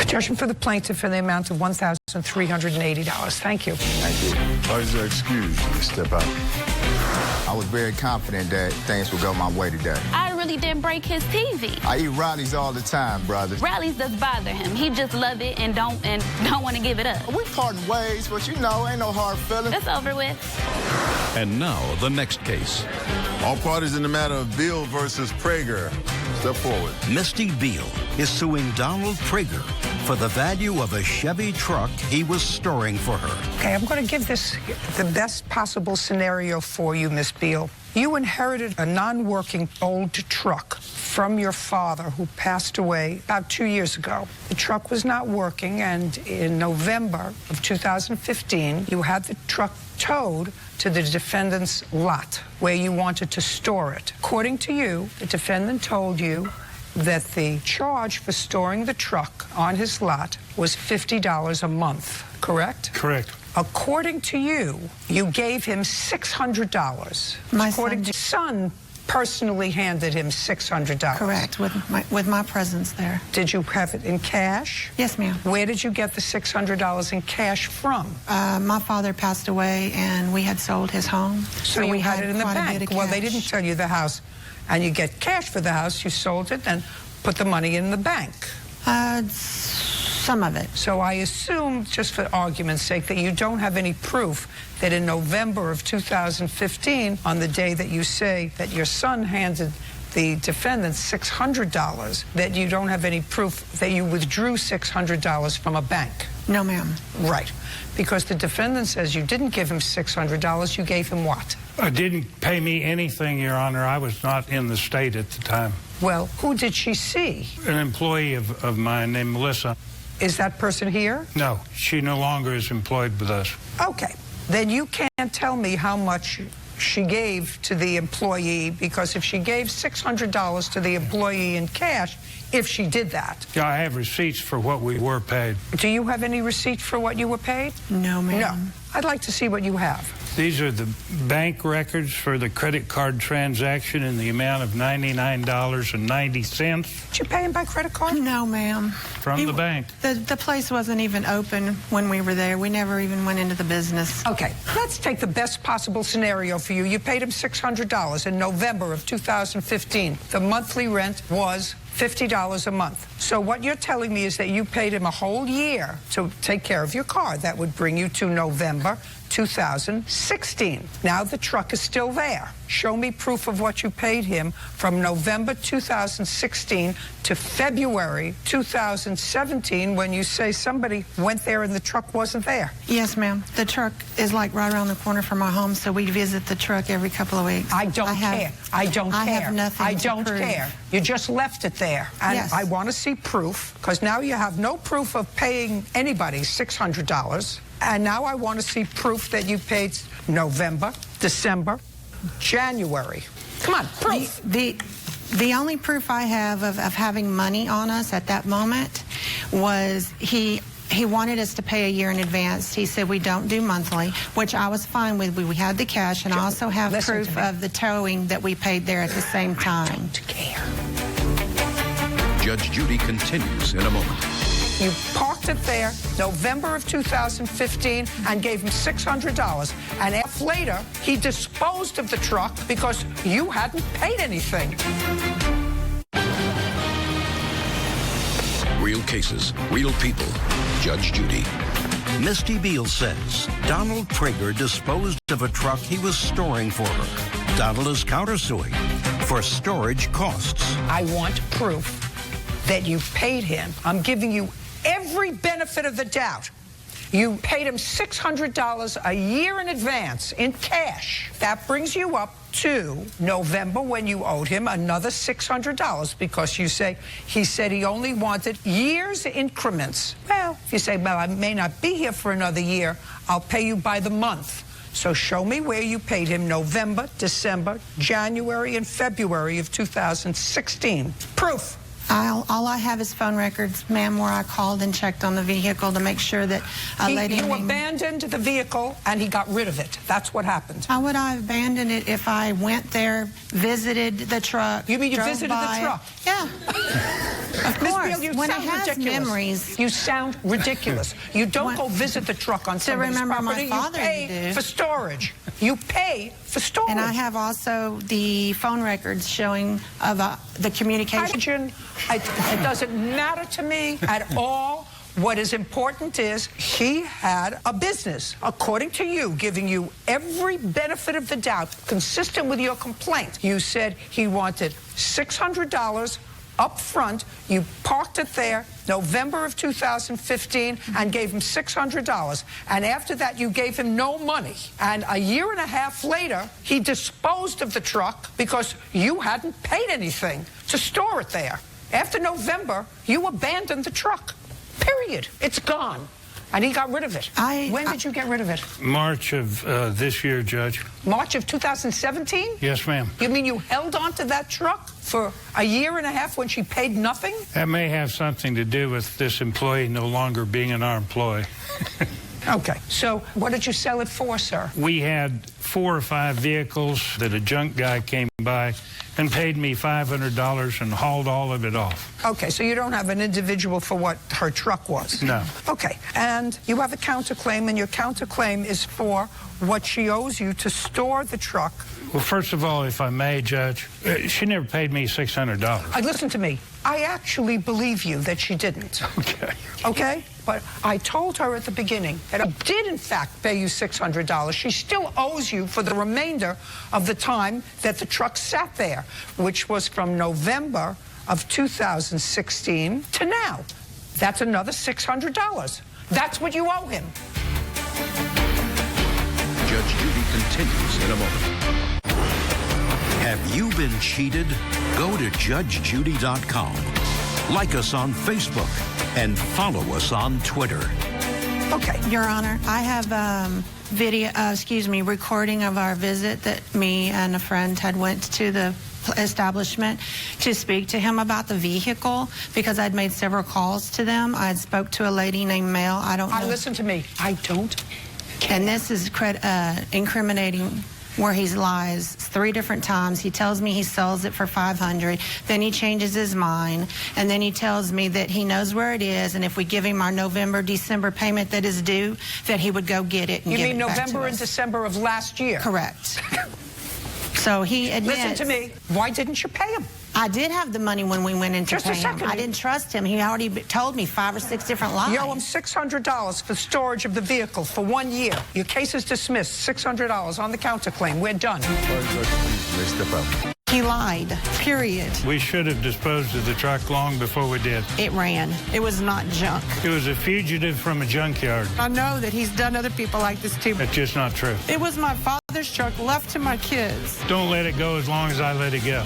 Judgment for the plaintiff in the amount of $1,380. Thank you. Thank you. Please excuse me. Step out. I was very confident that things would go my way today. I really didn't break his TV. I eat rallies all the time, brother. Rallies does bother him. He just love it and don't want to give it up. We parting ways, but you know, ain't no hard feelings. It's over with. And now, the next case. All parties in the matter of Beal versus Prager. Step forward. Misty Beal is suing Donald Prager for the value of a Chevy truck he was storing for her. Okay, I'm going to give this the best possible scenario for you, Miss Beal. You inherited a non-working old truck from your father who passed away about 2 years ago. The truck was not working, and in November of 2015, you had the truck towed to the defendant's lot where you wanted to store it. According to you, the defendant told you that the charge for storing the truck on his lot was $50 a month, correct? Correct. According to you, you gave him $600. According to your son, personally handed him $600. Correct, with my presence there. Did you have it in cash? Yes, ma'am. Where did you get the $600 in cash from? My father passed away, and we had sold his home. So you we had it in the quite a bank. bit of Well, they cash. didn't tell you the house, and you get cash for the house. You sold it and put the money in the bank. Some of it. So I assume, just for argument's sake, that you don't have any proof that in November of 2015, on the day that you say that your son handed the defendant $600, that you don't have any proof that you withdrew $600 from a bank. No, ma'am. Right. Because the defendant says you didn't give him $600, you gave him what? Didn't pay me anything, Your Honor. I was not in the state at the time. Well, who did she see? An employee of mine named Melissa. Is that person here? No, she no longer is employed with us. Okay. Then you can't tell me how much she gave to the employee, because if she gave $600 to the employee in cash, if she did that. Yeah, I have receipts for what we were paid. Do you have any receipt for what you were paid? No, ma'am. No. I'd like to see what you have. These are the bank records for the credit card transaction in the amount of $99.90. Did you pay him by credit card? No, ma'am. From the bank. The place wasn't even open when we were there. We never even went into the business. Okay, let's take the best possible scenario for you. You paid him $600 in November of 2015. The monthly rent was $50 a month. So what you're telling me is that you paid him a whole year to take care of your car. That would bring you to November 2016. Now the truck is still there. Show me proof of what you paid him from November 2016 to February 2017, when you say somebody went there and the truck wasn't there. Yes, ma'am. The truck is like right around the corner from our home, so we visit the truck every couple of weeks. I don't care. I don't care. I have nothing I to don't prove. care. You just left it there. And Yes. I want to see proof, because now you have no proof of paying anybody $600. And now I want to see proof that you paid November, December, January. Come on, proof. The only proof I have of having money on us at that moment was he wanted us to pay a year in advance. He said we don't do monthly, which I was fine with. We had the cash, and I also have proof of the towing that we paid there at the same time. I don't care. Judge Judy continues in a moment. You parked it there November of 2015 and gave him $600. And later, he disposed of the truck because you hadn't paid anything. Real cases, real people. Judge Judy. Misty Beal says Donald Prager disposed of a truck he was storing for her. Donald is countersuing for storage costs. I want proof that you paid him. I'm giving you every benefit of the doubt. You paid him $600 a year in advance in cash. That brings you up to November when you owed him another $600 because you say he said he only wanted years increments. Well, if you say, well, I may not be here for another year, I'll pay you by the month. So show me where you paid him November, December, January, and February of 2016. Proof. All I have is phone records, ma'am, where I called and checked on the vehicle to make sure that a lady... You abandoned the vehicle, and he got rid of it. That's what happened. How would I abandon it if I went there, visited the truck? You mean you visited the truck? Yeah. Of course. Beal, when it sound has ridiculous. Memories. You sound ridiculous. You don't go visit the truck on somebody's property. My father, you pay for storage. You pay for storage. And I have also the phone records showing of the communication. It doesn't matter to me at all. What is important is he had a business, according to you, giving you every benefit of the doubt, consistent with your complaint. You said he wanted $600 up front. You parked it there November of 2015 and gave him $600. And after that, you gave him no money. And a year and a half later, he disposed of the truck because you hadn't paid anything to store it there. After November, you abandoned the truck. Period. It's gone. And he got rid of it. When did you get rid of it? March of this year, Judge. March of 2017? Yes, ma'am. You mean you held on to that truck for a year and a half when she paid nothing? That may have something to do with this employee no longer being our employee. Okay. So what did you sell it for, sir? We had 4 or 5 vehicles that a junk guy came by and paid me $500 and hauled all of it off. Okay, so you don't have an individual for what her truck was? No. Okay, and you have a counterclaim, and your counterclaim is for what she owes you to store the truck. Well, first of all, if I may, Judge, she never paid me $600. Listen to me. I actually believe you that she didn't. Okay. Okay? But I told her at the beginning that I did, in fact, pay you $600. She still owes you for the remainder of the time that the truck sat there, which was from November of 2016 to now. That's another $600. That's what you owe him. Judge Judy continues in a moment. Have you been cheated? Go to judgejudy.com. Like us on Facebook and follow us on Twitter. Okay. Your Honor, I have recording of our visit that me and a friend had went to the establishment to speak to him about the vehicle because I'd made several calls to them. I had spoke to a lady named Mel. I don't know. Listen to me. I don't care. And this is incriminating where he lies 3 different times. He tells me he sells it for $500. Then he changes his mind. And then he tells me that he knows where it is. And if we give him our November, December payment that is due, that he would go get it and give it back to us. You mean November and December of last year? Correct. So he admits. Listen to me. Why didn't you pay him? I did have the money when we went in to pay him. Second. I didn't trust him. He already told me 5 or 6 different lies. You owe him $600 for storage of the vehicle for 1 year. Your case is dismissed. $600 on the counterclaim. We're done. He lied, period. We should have disposed of the truck long before we did. It ran. It was not junk. It was a fugitive from a junkyard. I know that he's done other people like this too. That's just not true. It was my father's truck left to my kids. Don't let it go as long as I let it go.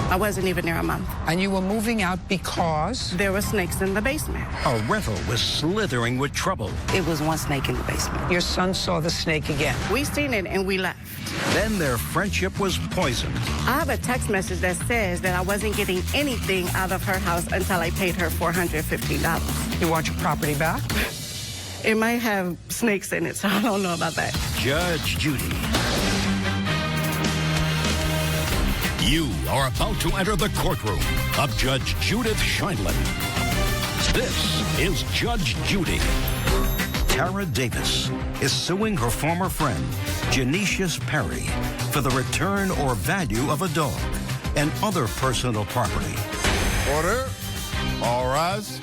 I wasn't even there a month. And you were moving out because? There were snakes in the basement. A rental was slithering with trouble. It was one snake in the basement. Your son saw the snake again. We seen it and we left. Then their friendship was poisoned. I have a text message that says that I wasn't getting anything out of her house until I paid her $415. You want your property back? It might have snakes in it, so I don't know about that. Judge Judy. You are about to enter the courtroom of Judge Judith Scheindlin. This is Judge Judy. Tara Davis is suing her former friend, Janicius Perry, for the return or value of a dog and other personal property. Order. All rise.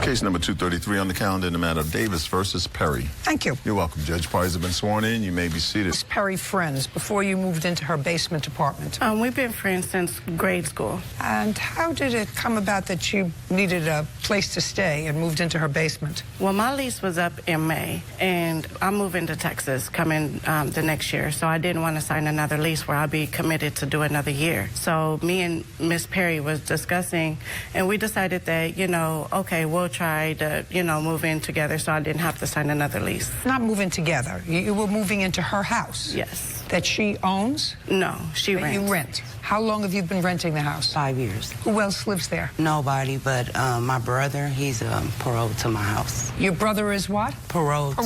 Case number 233 on the calendar in the matter of Davis versus Perry. Thank you. You're welcome, Judge. Parties have been sworn in. You may be seated. Miss Perry friends before you moved into her basement apartment? We've been friends since grade school. And how did it come about that you needed a place to stay and moved into her basement? Well, my lease was up in May, and I'm moving to Texas coming the next year, so I didn't want to sign another lease where I'll be committed to do another year. So me and Miss Perry was discussing, and we decided that, you know, okay, we'll try to, you know, move in together so I didn't have to sign another lease. Not moving together. You were moving into her house? Yes. That she owns? No, she rents. You rent. How long have you been renting the house? 5 years. Who else lives there? Nobody, but my brother, he's paroled to my house. Your brother is what? Paroled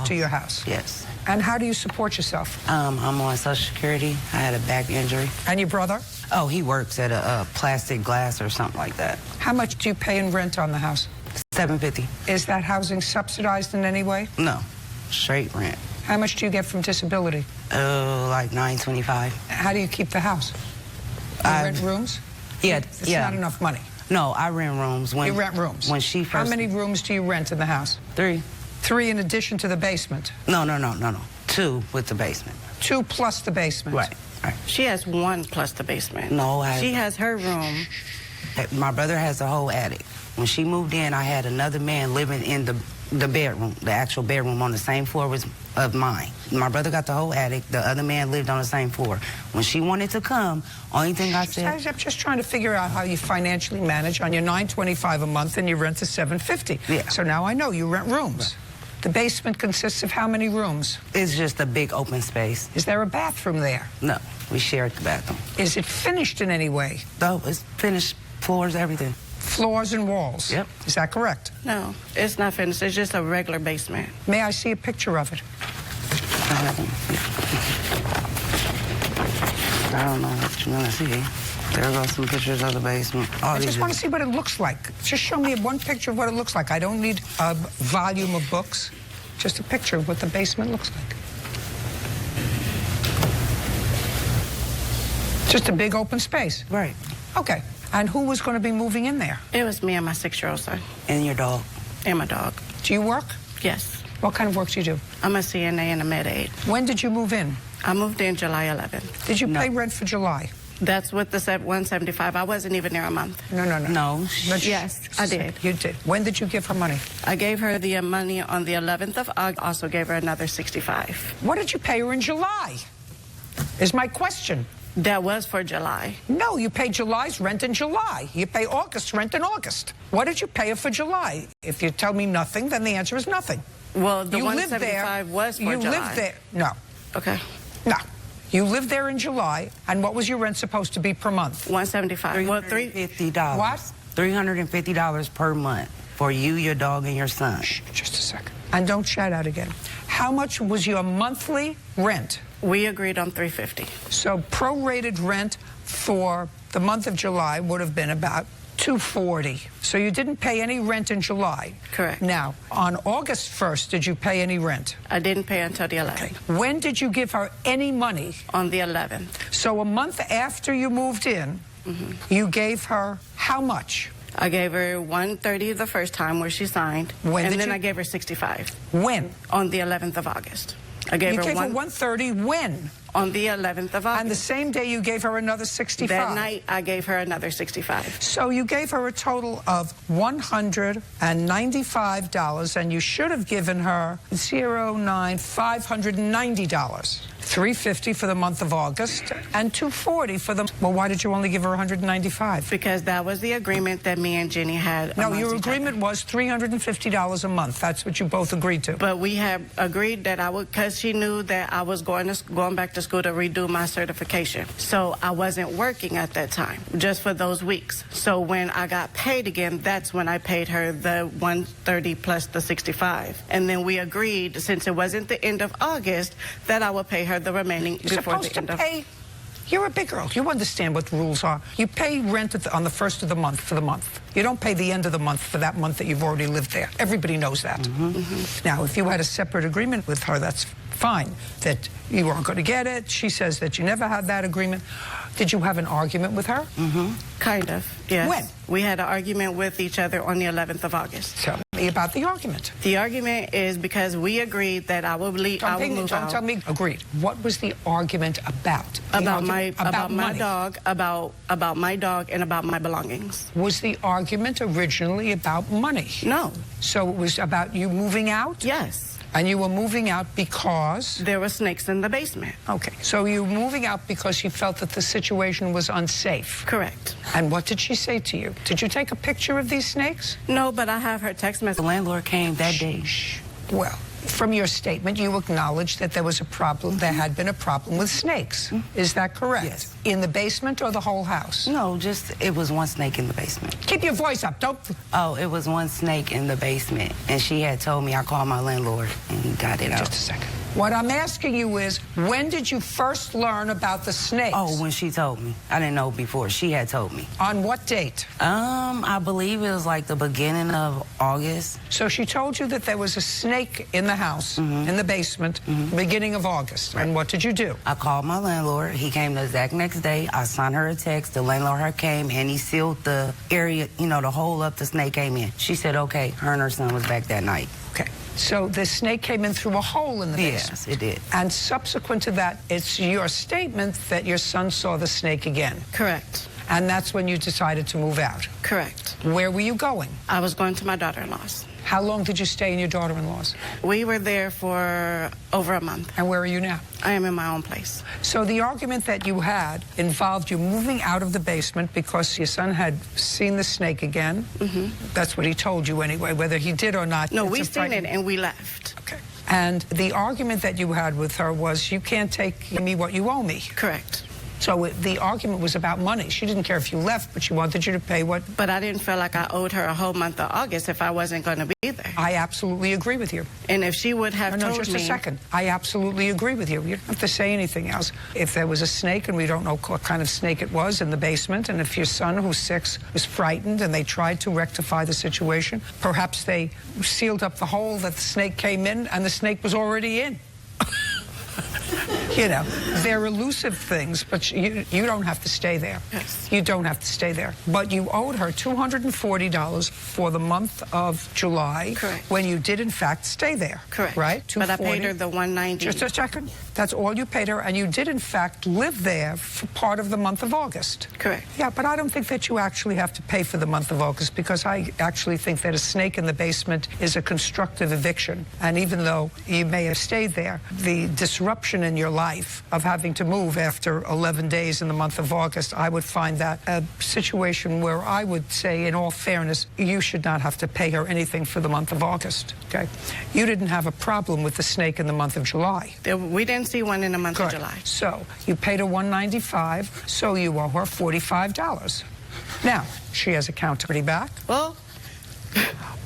to your house? Yes. And how do you support yourself? I'm on Social Security. I had a back injury. And your brother? Oh, he works at a plastic glass or something like that. How much do you pay in rent on the house? $750. Is that housing subsidized in any way? No, straight rent. How much do you get from disability? Like $925. How do you keep the house? You rent rooms? Yeah, It's not enough money. No, I rent rooms. You rent rooms? When she first... How many rooms do you rent in the house? 3. 3 in addition to the basement? No. 2 with the basement. 2 plus the basement? Right. She has 1 plus the basement. No, she has her room. My brother has the whole attic. When she moved in, I had another man living in the bedroom, the actual bedroom on the same floor of mine. My brother got the whole attic. The other man lived on the same floor. When she wanted to come, only thing I said... I'm just trying to figure out how you financially manage on your $925 a month and your rent is $750. Yeah. So now I know you rent rooms. Right. The basement consists of how many rooms? It's just a big open space. Is there a bathroom there? No, we shared the bathroom. Is it finished in any way? No, it's finished. Floors, everything. Floors and walls? Yep. Is that correct? No, it's not finished. It's just a regular basement. May I see a picture of it? I don't know what you want to see. There goes some pictures of the basement. I just want to see what it looks like. Just show me one picture of what it looks like. I don't need a volume of books. Just a picture of what the basement looks like. Just a big open space? Right. Okay. And who was going to be moving in there? It was me and my 6-year-old son. And your dog? And my dog. Do you work? Yes. What kind of work do you do? I'm a CNA and a med aid. When did you move in? I moved in July 11th. Did you pay rent for July? That's with the $175. I wasn't even there a month. No. No. Yes, I did. You did. When did you give her money? I gave her the money on the 11th of August. Also gave her another $65. What did you pay her in July? Is my question. That was for July. No, you pay July's rent in July. You pay August's rent in August. What did you pay her for July? If you tell me nothing, then the answer is nothing. Well, the you $175 was for July. You lived there. No. Okay. No. You lived there in July, and what was your rent supposed to be per month? $175. Well, $350. What? $350 per month for you, your dog, and your son. Shh, just a second. And don't shout out again. How much was your monthly rent? We agreed on $350. So prorated rent for the month of July would have been about $240. So you didn't pay any rent in July. Correct. Now, on August 1st, did you pay any rent? I didn't pay until the 11th. Okay. When did you give her any money? On the 11th. So a month after you moved in, you gave her how much? I gave her $130 the first time where she signed. When and did then you? I gave her $65. When? On the 11th of August. I gave you her gave her $130 when? On the 11th of August. And the same day you gave her another $65. That night I gave her another $65. So you gave her a total of $195, and you should have given her $590. $350 for the month of August and $240 for the... Well, why did you only give her $195? Because that was the agreement that me and Jenny had. No, your agreement was $350 a month. That's what you both agreed to. But we had agreed that I would, because she knew that I was going back to school to redo my certification. So I wasn't working at that time, just for those weeks. So when I got paid again, that's when I paid her the $130 plus the $65. And then we agreed, since it wasn't the end of August, that I would pay her the remaining before the end of... You're a big girl. You understand what the rules are. You pay rent on the first of the month for the month. You don't pay the end of the month for that month that you've already lived there. Everybody knows that. Now, if you had a separate agreement with her, that's fine, that you weren't going to get it. She says that you never had that agreement. Did you have an argument with her? Kind of, yes. When? We had an argument with each other on the 11th of August. Tell me about the argument. The argument is because we agreed that I would leave. Don't tell me agreed. What was the argument about? About my money. dog, about my dog, and about my belongings. Was the argument originally about money? No. So it was about you moving out? Yes. And you were moving out because? There were snakes in the basement. Okay. So you were moving out because you felt that the situation was unsafe? Correct. And what did she say to you? Did you take a picture of these snakes? No, but I have her text message. The landlord came that day. Well, from your statement, you acknowledged that there was a problem, there had been a problem with snakes. Is that correct? Yes. In the basement or the whole house? No, just it was one snake in the basement. Keep your voice up, don't... Oh, it was one snake in the basement. And she had told me, I called my landlord and he got it out. Just a second. What I'm asking you is, when did you first learn about the snakes? Oh, when she told me. I didn't know before. She had told me. On what date? I believe it was like the beginning of August. So she told you that there was a snake in the house, in the basement, beginning of August. Right. And what did you do? I called my landlord. He came the exact next day. I signed her a text. The landlord came and he sealed the area, you know, the hole up the snake came in. She said, okay. Her and her son was back that night. Okay. So the snake came in through a hole in the basement? Yes, it did. And subsequent to that, it's your statement that your son saw the snake again? Correct. And that's when you decided to move out? Correct. Where were you going? I was going to my daughter-in-law's. How long did you stay in your daughter-in-law's? We were there for over a month. And where are you now? I am in my own place. So the argument that you had involved you moving out of the basement because your son had seen the snake again? That's what he told you anyway, whether he did or not. No, we seen it and we left. Okay. And the argument that you had with her was, you can't take me what you owe me. Correct. So the argument was about money. She didn't care if you left, but she wanted you to pay what... But I didn't feel like I owed her a whole month of August if I wasn't going to be there. I absolutely agree with you. And if she would have told me... No, just a second. I absolutely agree with you. You don't have to say anything else. If there was a snake, and we don't know what kind of snake it was in the basement, and if your son, who's 6, was frightened and they tried to rectify the situation, perhaps they sealed up the hole that the snake came in and the snake was already in. You know, they're elusive things, but you don't have to stay there. Yes. You don't have to stay there. But you owed her $240 for the month of July. Correct. When you did, in fact, stay there. Correct. Right? But I paid her the $190. Just a second. That's all you paid her, and you did, in fact, live there for part of the month of August. Correct. Yeah, but I don't think that you actually have to pay for the month of August, because I actually think that a snake in the basement is a constructive eviction. And even though you may have stayed there, the disruption in your life of having to move after 11 days in the month of August, I would find that a situation where I would say, in all fairness, you should not have to pay her anything for the month of August, okay? You didn't have a problem with the snake in the month of July. We didn't see one in the month of July. So you paid her $195, so you owe her $45. Now, she has a counterparty back. Well,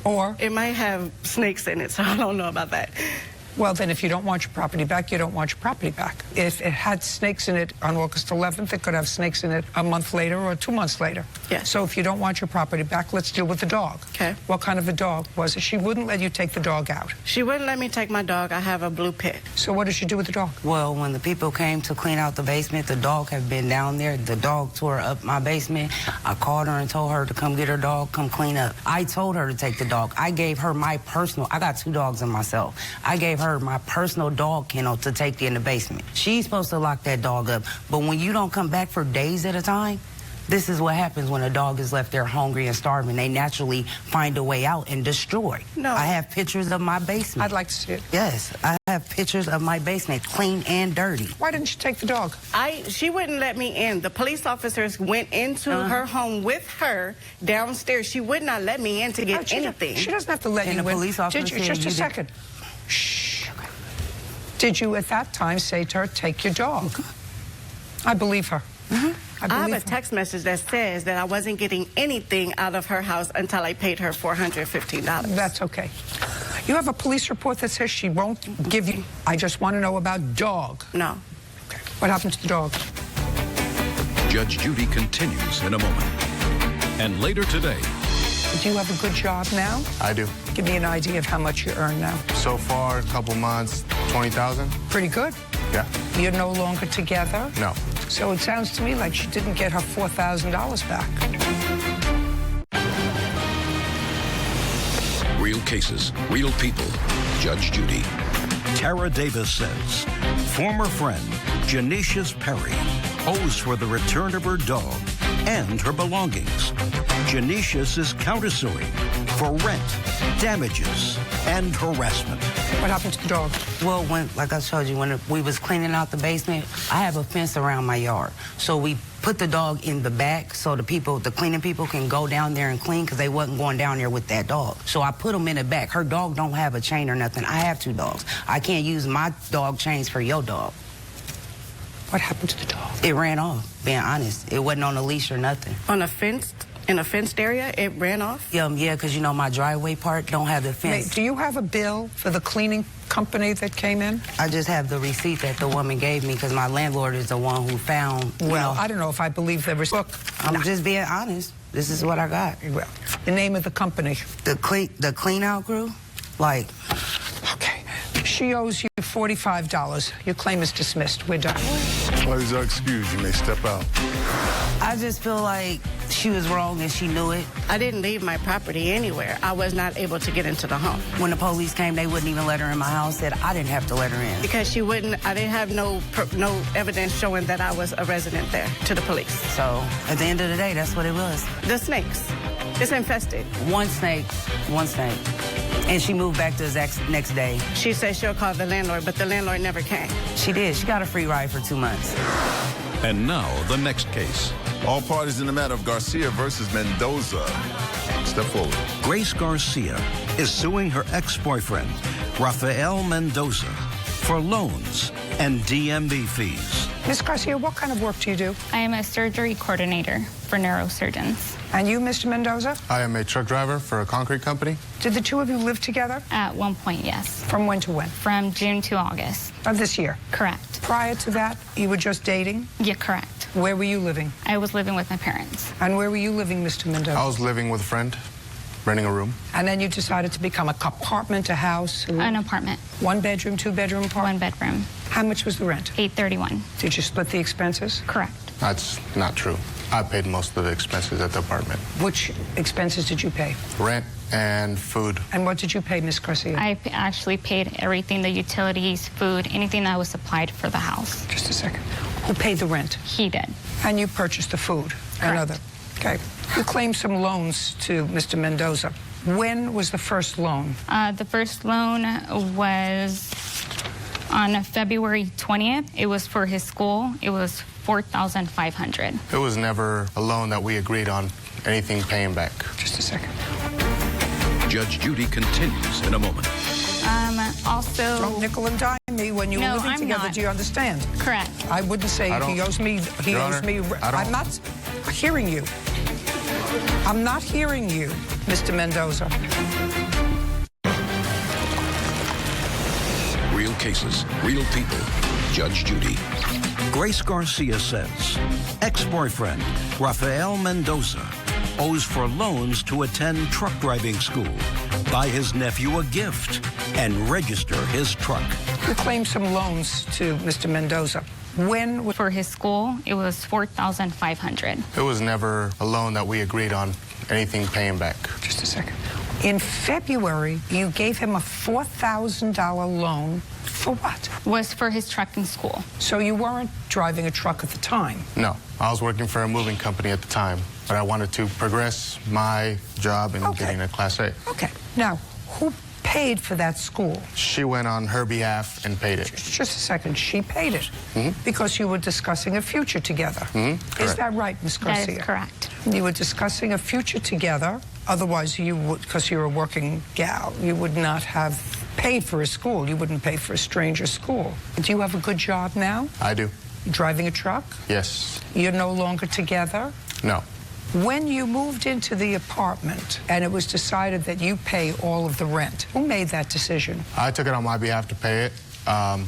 or it might have snakes in it, so I don't know about that. Well, then if you don't want your property back, you don't want your property back. If it had snakes in it on August 11th, it could have snakes in it a month later or 2 months later. Yes. So if you don't want your property back, let's deal with the dog. Okay. What kind of a dog was it? She wouldn't let you take the dog out. She wouldn't let me take my dog. I have a blue pit. So what did she do with the dog? Well, when the people came to clean out the basement, the dog had been down there. The dog tore up my basement. I called her and told her to come get her dog, come clean up. I told her to take the dog. I gave her my personal, I got 2 dogs in myself. I gave her my personal dog kennel to take in the basement. She's supposed to lock that dog up. But when you don't come back for days at a time, this is what happens when a dog is left there hungry and starving. They naturally find a way out and destroy. No. I have pictures of my basement. I'd like to see it. Yes, I have pictures of my basement, clean and dirty. Why didn't you take the dog? She wouldn't let me in. The police officers went into her home with her downstairs. She would not let me in to get anything. She doesn't have to let you in. And the police officer said Just a second. Shh. Did you at that time say to her, take your dog? I believe her. I have a text message that says that I wasn't getting anything out of her house until I paid her $415. That's okay. You have a police report that says she won't give you... I just want to know about dog. No. Okay. What happened to the dog? Judge Judy continues in a moment. And later today... Do you have a good job now? I do. Give me an idea of how much you earn now. So far, a couple months, $20,000. Pretty good. Yeah. You're no longer together? No. So it sounds to me like she didn't get her $4,000 back. Real cases, real people. Judge Judy. Tara Davis says former friend Janicius Perry owes for the return of her dog and her belongings. Janicius is countersuing for rent, damages, and harassment. What happened to the dog? Well, like I told you, when we was cleaning out the basement, I have a fence around my yard. So we put the dog in the back so the cleaning people can go down there and clean because they wasn't going down there with that dog. So I put them in the back. Her dog don't have a chain or nothing. I have 2 dogs. I can't use my dog chains for your dog. What happened to the dog? It ran off, being honest. It wasn't on a leash or nothing. On a fence? In a fenced area, it ran off? Yeah, because, you know, my driveway part don't have the fence. Wait, do you have a bill for the cleaning company that came in? I just have the receipt that the woman gave me because my landlord is the one who found, Well, I don't know if I believe the receipt. Look, I'm just being honest. This is what I got. Well, the name of the company? The clean out crew? Like... Okay. She owes you $45. Your claim is dismissed. We're done. Please excuse. You may step out. I just feel like she was wrong and she knew it. I didn't leave my property anywhere. I was not able to get into the home. When the police came, they wouldn't even let her in my house. Said I didn't have to let her in. Because she wouldn't, I didn't have no evidence showing that I was a resident there to the police. So at the end of the day, that's what it was. The snakes. It's infested. One snake. And she moved back the next day. She said she'll call the landlord, but the landlord never came. She did. She got a free ride for 2 months. And now, the next case. All parties in the matter of Garcia versus Mendoza. Step forward. Grace Garcia is suing her ex-boyfriend, Rafael Mendoza, for loans and DMV fees. Ms. Garcia, what kind of work do you do? I am a surgery coordinator for neurosurgeons. And you, Mr. Mendoza? I am a truck driver for a concrete company. Did the 2 of you live together? At one point, yes. From when to when? From June to August. Of this year? Correct. Prior to that, you were just dating? Yeah, correct. Where were you living? I was living with my parents. And where were you living, Mr. Mendoza? I was living with a friend, renting a room. And then you decided to become a apartment, a house? An apartment. 1 bedroom, 2 bedroom apartment? 1 bedroom. How much was the rent? $831. Did you split the expenses? Correct. That's not true. I paid most of the expenses at the apartment. Which expenses did you pay? Rent and food. And what did you pay, Miss Garcia? I actually paid everything, the utilities, food, anything that was supplied for the house. Just a second. Who paid the rent? He did. And you purchased the food? Correct. Okay. You claimed some loans to Mr. Mendoza. When was the first loan? The first loan was on February 20th. It was for his school. It was $4,500. It was never a loan that we agreed on anything paying back. Just a second. Judge Judy continues in a moment. Also... Don't nickel and dime me when you were living together. Not. Do you understand? Correct. I wouldn't say he owes me... I'm not hearing you. I'm not hearing you, Mr. Mendoza. Real cases, real people. Judge Judy. Grace Garcia says ex-boyfriend Rafael Mendoza owes for loans to attend truck driving school, buy his nephew a gift, and register his truck. You claimed some loans to Mr. Mendoza. When? For his school, it was $4,500. It was never a loan that we agreed on anything paying back. Just a second. In February, you gave him a $4,000 loan. For what? Was for his trucking school. So you weren't driving a truck at the time? No. I was working for a moving company at the time, but I wanted to progress my job in getting a Class A. Okay. Now, who paid for that school? She went on her behalf and paid it. Just a second. She paid it because you were discussing a future together. Is that right, Ms. Garcia? That is correct. You were discussing a future together. Otherwise, you would, because you're a working gal, you would not have paid for a school. You wouldn't pay for a stranger's school. Do you have a good job now? I do. Driving a truck? Yes. You're no longer together? No. When you moved into the apartment and it was decided that you pay all of the rent, who made that decision? I took it on my behalf to pay it.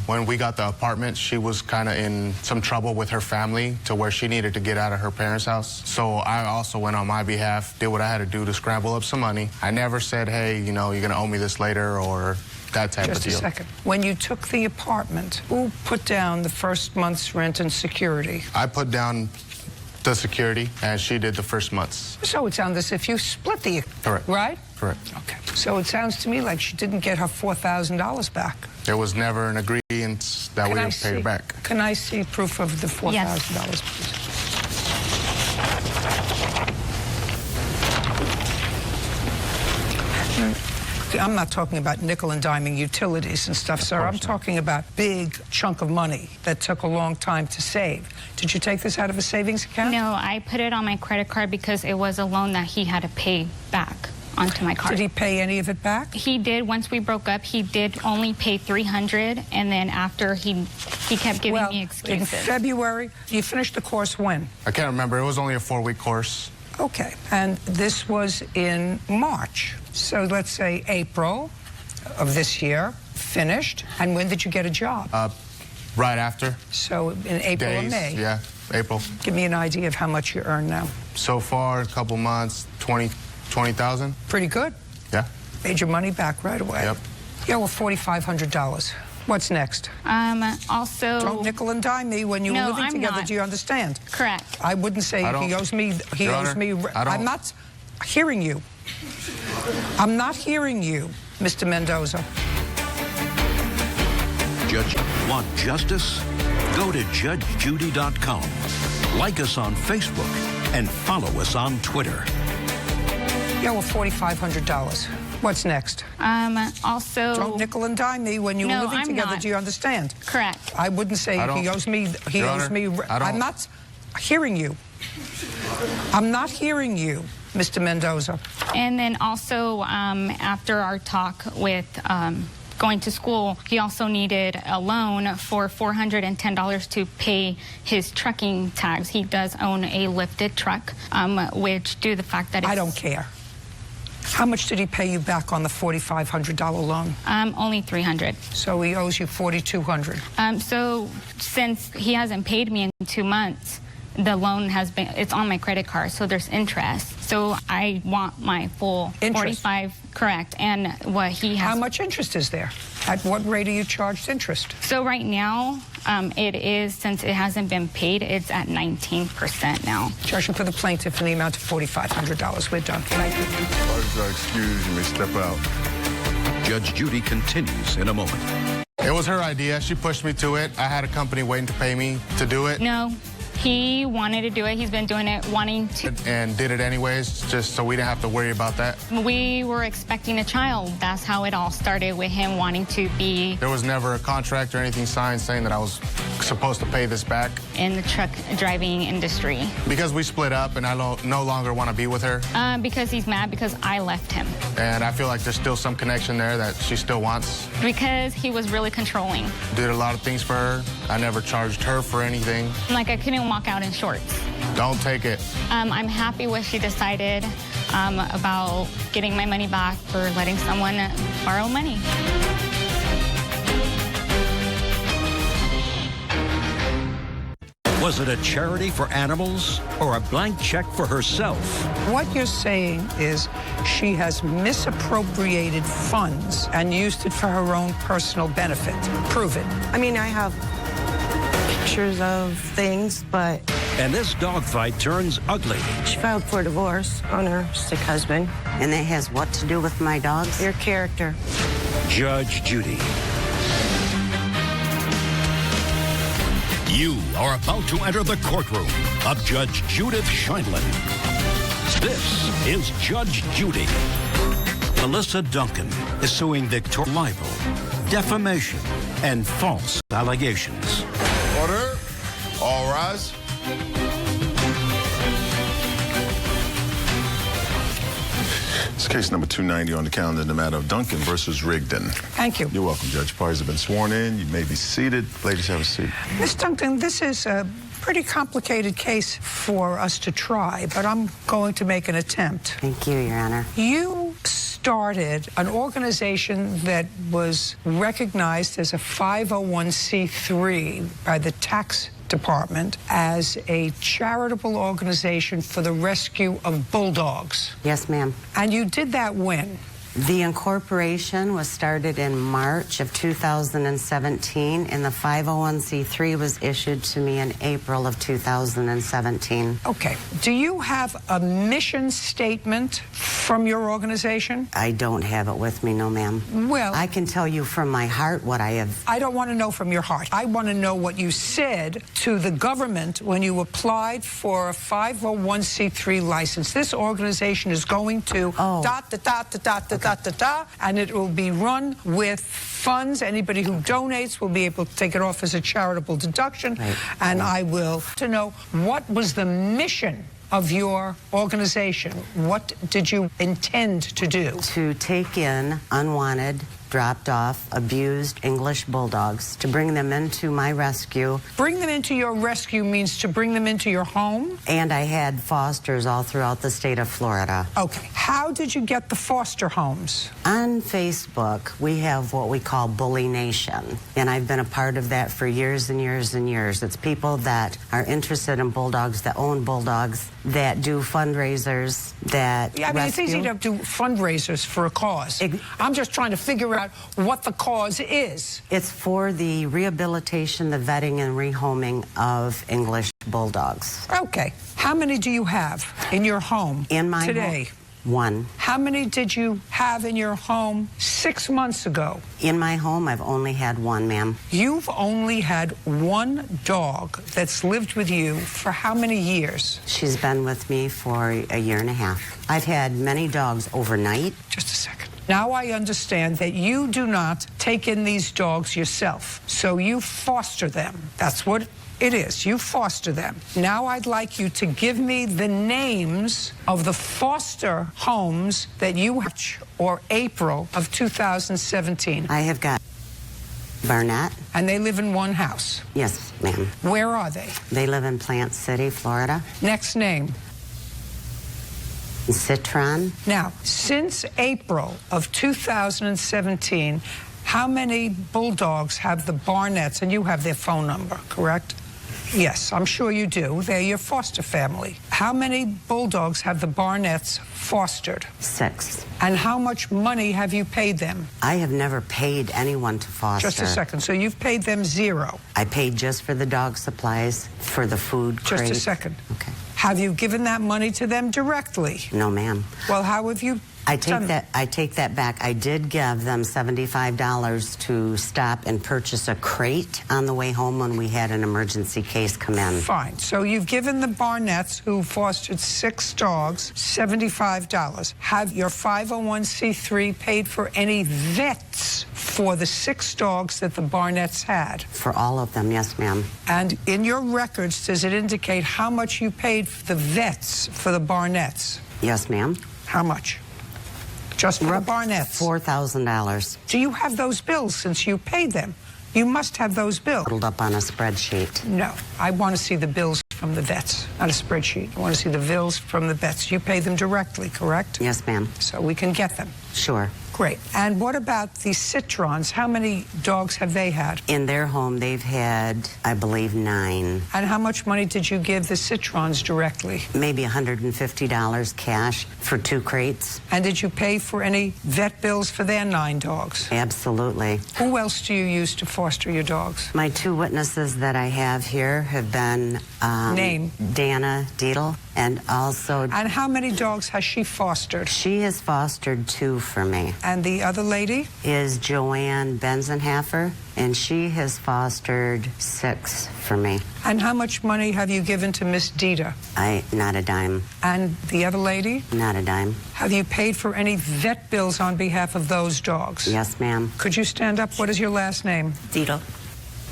When we got the apartment, she was kind of in some trouble with her family to where she needed to get out of her parents' house. So I also went on my behalf, did what I had to do to scramble up some money. I never said, hey, you know, you're going to owe me this later or that type of deal. Just a second. When you took the apartment, who put down the first month's rent and security? I put down the security, and she did the first month's. So it sounds as if you split the... Correct. Right? Correct. Okay. So it sounds to me like she didn't get her $4,000 back. There was never an agreement that we would pay her back. Can I see proof of the $4,000, Yes. please? I'm not talking about nickel and diming utilities and stuff, sir. I'm talking about big chunk of money that took a long time to save. Did you take this out of a savings account? No, I put it on my credit card because it was a loan that he had to pay back onto my card. Did he pay any of it back? He did. Once we broke up, he did only pay $300, and then after he kept giving me excuses. In February, you finished the course when? I can't remember. It was only a 4-week course. Okay, and this was in March. So let's say April of this year, finished. And when did you get a job? Right after. So in April or May? Yeah, April. Give me an idea of how much you earn now. So far, a couple months, 20,000. Pretty good. Yeah. Made your money back right away. Yep. Yeah, well, $4,500. What's next? Also... Don't nickel and dime me when you're living together. Not. Do you understand? Correct. I wouldn't say he owes me... He owes me... I'm not hearing you. I'm not hearing you, Mr. Mendoza. Judge, want justice? Go to judgejudy.com. Like us on Facebook and follow us on Twitter. Yeah, well, $4,500. What's next? Also... Don't nickel and dime me when you're living together. Do you understand? Correct. I wouldn't say he owes me... He owes me... I'm not hearing you. I'm not hearing you, Mr. Mendoza. And then also, after our talk with going to school, he also needed a loan for $410 to pay his trucking tags. He does own a lifted truck, which due to the fact that it's... I don't care. How much did he pay you back on the $4,500 loan? Only $300. So he owes you $4,200. So since he hasn't paid me in 2 months, the loan has been, it's on my credit card, so there's interest. So I want my full interest. 45, correct, and what he has. How much interest is there? At what rate are you charged interest? So right now, it is, since it hasn't been paid, it's at 19% now. Judgment for the plaintiff in the amount of $4,500. We're done. Thank you. Excuse me, step out. Judge Judy continues in a moment. It was her idea. She pushed me to it. I had a company waiting to pay me to do it. No. He wanted to do it. He's been doing it, wanting to. And did it anyways, just so we didn't have to worry about that. We were expecting a child. That's how it all started, with him wanting to be... There was never a contract or anything signed saying that I was supposed to pay this back. In the truck driving industry. Because we split up and I no longer want to be with her. Because he's mad because I left him. And I feel like there's still some connection there that she still wants. Because he was really controlling. Did a lot of things for her. I never charged her for anything. Like, I couldn't walk out in shorts. Don't take it. I'm happy what she decided about getting my money back for letting someone borrow money. Was it a charity for animals or a blank check for herself? What you're saying is she has misappropriated funds and used it for her own personal benefit. Prove it. I mean, I have pictures of things, but... And this dogfight turns ugly. She filed for divorce on her sick husband. And that has what to do with my dogs? Your character. Judge Judy. You are about to enter the courtroom of Judge Judith Scheindlin. This is Judge Judy. Melissa Duncan is suing Victor libel, defamation, and false allegations. Order. All rise. It's case number 290 on the calendar in the matter of Duncan versus Rigdon. Thank you. You're welcome, Judge. Parties have been sworn in. You may be seated. Ladies, have a seat. Ms. Duncan, this is a pretty complicated case for us to try, but I'm going to make an attempt. Thank you, Your Honor. You started an organization that was recognized as a 501c3 by the tax department as a charitable organization for the rescue of bulldogs. Yes, ma'am. And you did that when? The incorporation was started in March of 2017, and the 501c3 was issued to me in April of 2017. Okay. Do you have a mission statement from your organization? I don't have it with me, no, ma'am. Well, I can tell you from my heart what I have. I don't want to know from your heart. I want to know what you said to the government when you applied for a 501c3 license. This organization is going to and it will be run with funds. Anybody who donates will be able to take it off as a charitable deduction. Right. And I will to know, what was the mission of your organization? What did you intend to do? To take in unwanted, dropped off, abused English bulldogs, to bring them into my rescue. Bring them into your rescue means to bring them into your home? And I had fosters all throughout the state of Florida. Okay. How did you get the foster homes? On Facebook, we have what we call Bully Nation, and I've been a part of that for years and years and years. It's people that are interested in bulldogs, that own bulldogs, that do fundraisers, that rescue. It's easy to do fundraisers for a cause. I'm just trying to figure out what the cause is. It's for the rehabilitation, the vetting, and rehoming of English bulldogs. Okay. How many do you have in your home in my today? Home? One. How many did you have in your home 6 months ago? In my home, I've only had one, ma'am. You've only had one dog that's lived with you for how many years? She's been with me for a year and a half. I've had many dogs overnight. Just a second. Now I understand that you do not take in these dogs yourself, so you foster them. That's what it is. You foster them. Now I'd like you to give me the names of the foster homes that you watch or April of 2017. I have got Barnett. And they live in one house? Yes, ma'am. Where are they? They live in Plant City, Florida. Next name. Citron. Now, since April of 2017, how many bulldogs have the Barnetts? And you have their phone number, correct? Yes, I'm sure you do. They're your foster family. How many bulldogs have the Barnetts fostered? 6. And how much money have you paid them? I have never paid anyone to foster. Just a second. So you've paid them 0. I paid just for the dog supplies, for the food crate. Just a second. Okay. Have you given that money to them directly? No, ma'am. Well, how have you I take that back. I did give them $75 to stop and purchase a crate on the way home when we had an emergency case come in. Fine. So you've given the Barnetts, who fostered 6 dogs, $75. Have your 501c3 paid for any vets for the 6 dogs that the Barnetts had? For all of them, yes, ma'am. And in your records, does it indicate how much you paid for the vets for the Barnetts? Yes, ma'am. How much? Just for the Barnetts? $4,000. Do you have those bills since you paid them? You must have those bills. Totaled up on a spreadsheet. No, I want to see the bills from the vets, not a spreadsheet. I want to see the bills from the vets. You pay them directly, correct? Yes, ma'am. So we can get them. Sure. Great. And what about the Citrons? How many dogs have they had? In their home, they've had, I believe, 9. And how much money did you give the Citrons directly? Maybe $150 cash for 2 crates. And did you pay for any vet bills for their 9 dogs? Absolutely. Who else do you use to foster your dogs? My 2 witnesses that I have here have been Name. Dana Deedle and also... And how many dogs has she fostered? She has fostered 2 for me. And the other lady? Is Joanne Benzenhaffer, and she has fostered 6 for me. And how much money have you given to Miss Dita? Not a dime. And the other lady? Not a dime. Have you paid for any vet bills on behalf of those dogs? Yes, ma'am. Could you stand up? What is your last name? Dita.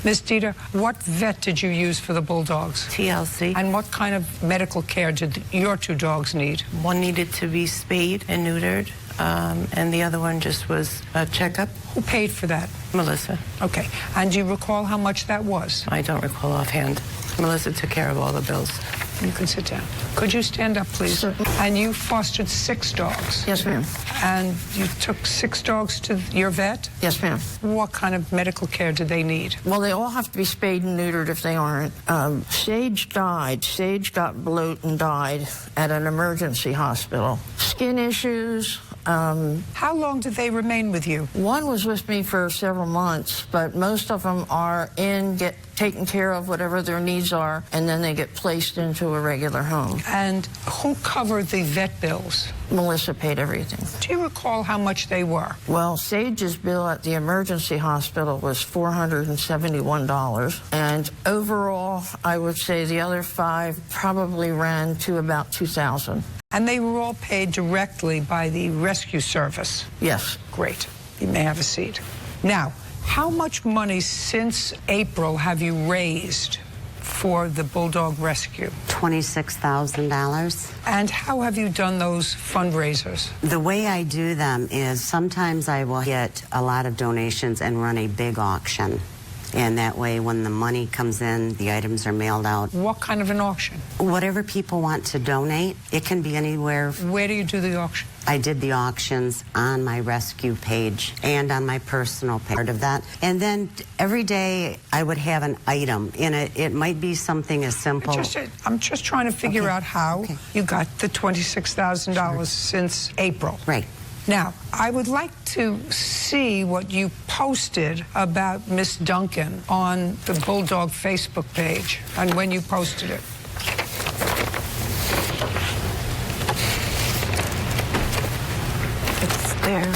Miss Dita, what vet did you use for the bulldogs? TLC. And what kind of medical care did your 2 dogs need? One needed to be spayed and neutered, and the other one just was a checkup. Who paid for that? Melissa. Okay. And do you recall how much that was? I don't recall offhand. Melissa took care of all the bills. You can sit down. Could you stand up, please? Certainly. And you fostered 6 dogs? Yes, ma'am. And you took 6 dogs to your vet? Yes, ma'am. What kind of medical care do they need? Well, they all have to be spayed and neutered if they aren't. Sage died. Sage got bloat and died at an emergency hospital. Skin issues. How long did they remain with you? One was with me for several months, but most of them are get taken care of, whatever their needs are, and then they get placed into a regular home. And who covered the vet bills? Melissa paid everything. Do you recall how much they were? Well, Sage's bill at the emergency hospital was $471, and overall, I would say the other 5 probably ran to about $2,000. And they were all paid directly by the rescue service? Yes. Great. You may have a seat. Now, how much money since April have you raised for the Bulldog Rescue? $26,000. And how have you done those fundraisers? The way I do them is sometimes I will get a lot of donations and run a big auction. And that way, when the money comes in, the items are mailed out. What kind of an auction? Whatever people want to donate. It can be anywhere. Where do you do the auction? I did the auctions on my rescue page and on my personal page, part of that. And then every day I would have an item in it. It might be something as simple. I'm just trying to figure out how you got the $26,000 since April. Right. Now, I would like to see what you posted about Miss Duncan on the Bulldog Facebook page and when you posted it. It's there.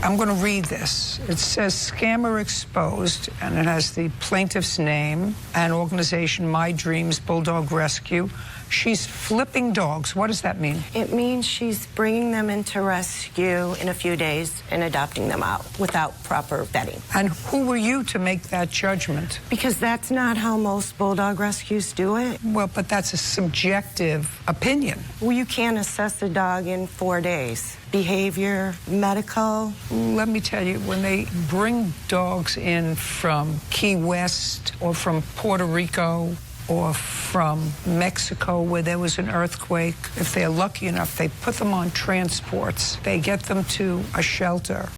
I'm going to read this. It says scammer exposed, and it has the plaintiff's name and organization My Dreams Bulldog Rescue. She's flipping dogs. What does that mean? It means she's bringing them into rescue in a few days and adopting them out without proper vetting. And who were you to make that judgment? Because that's not how most Bulldog rescues do it. Well, but that's a subjective opinion. Well, you can't assess a dog in 4 days. Behavior, medical. Let me tell you, when they bring dogs in from Key West or from Puerto Rico or from Mexico where there was an earthquake, if they're lucky enough, they put them on transports. They get them to a shelter.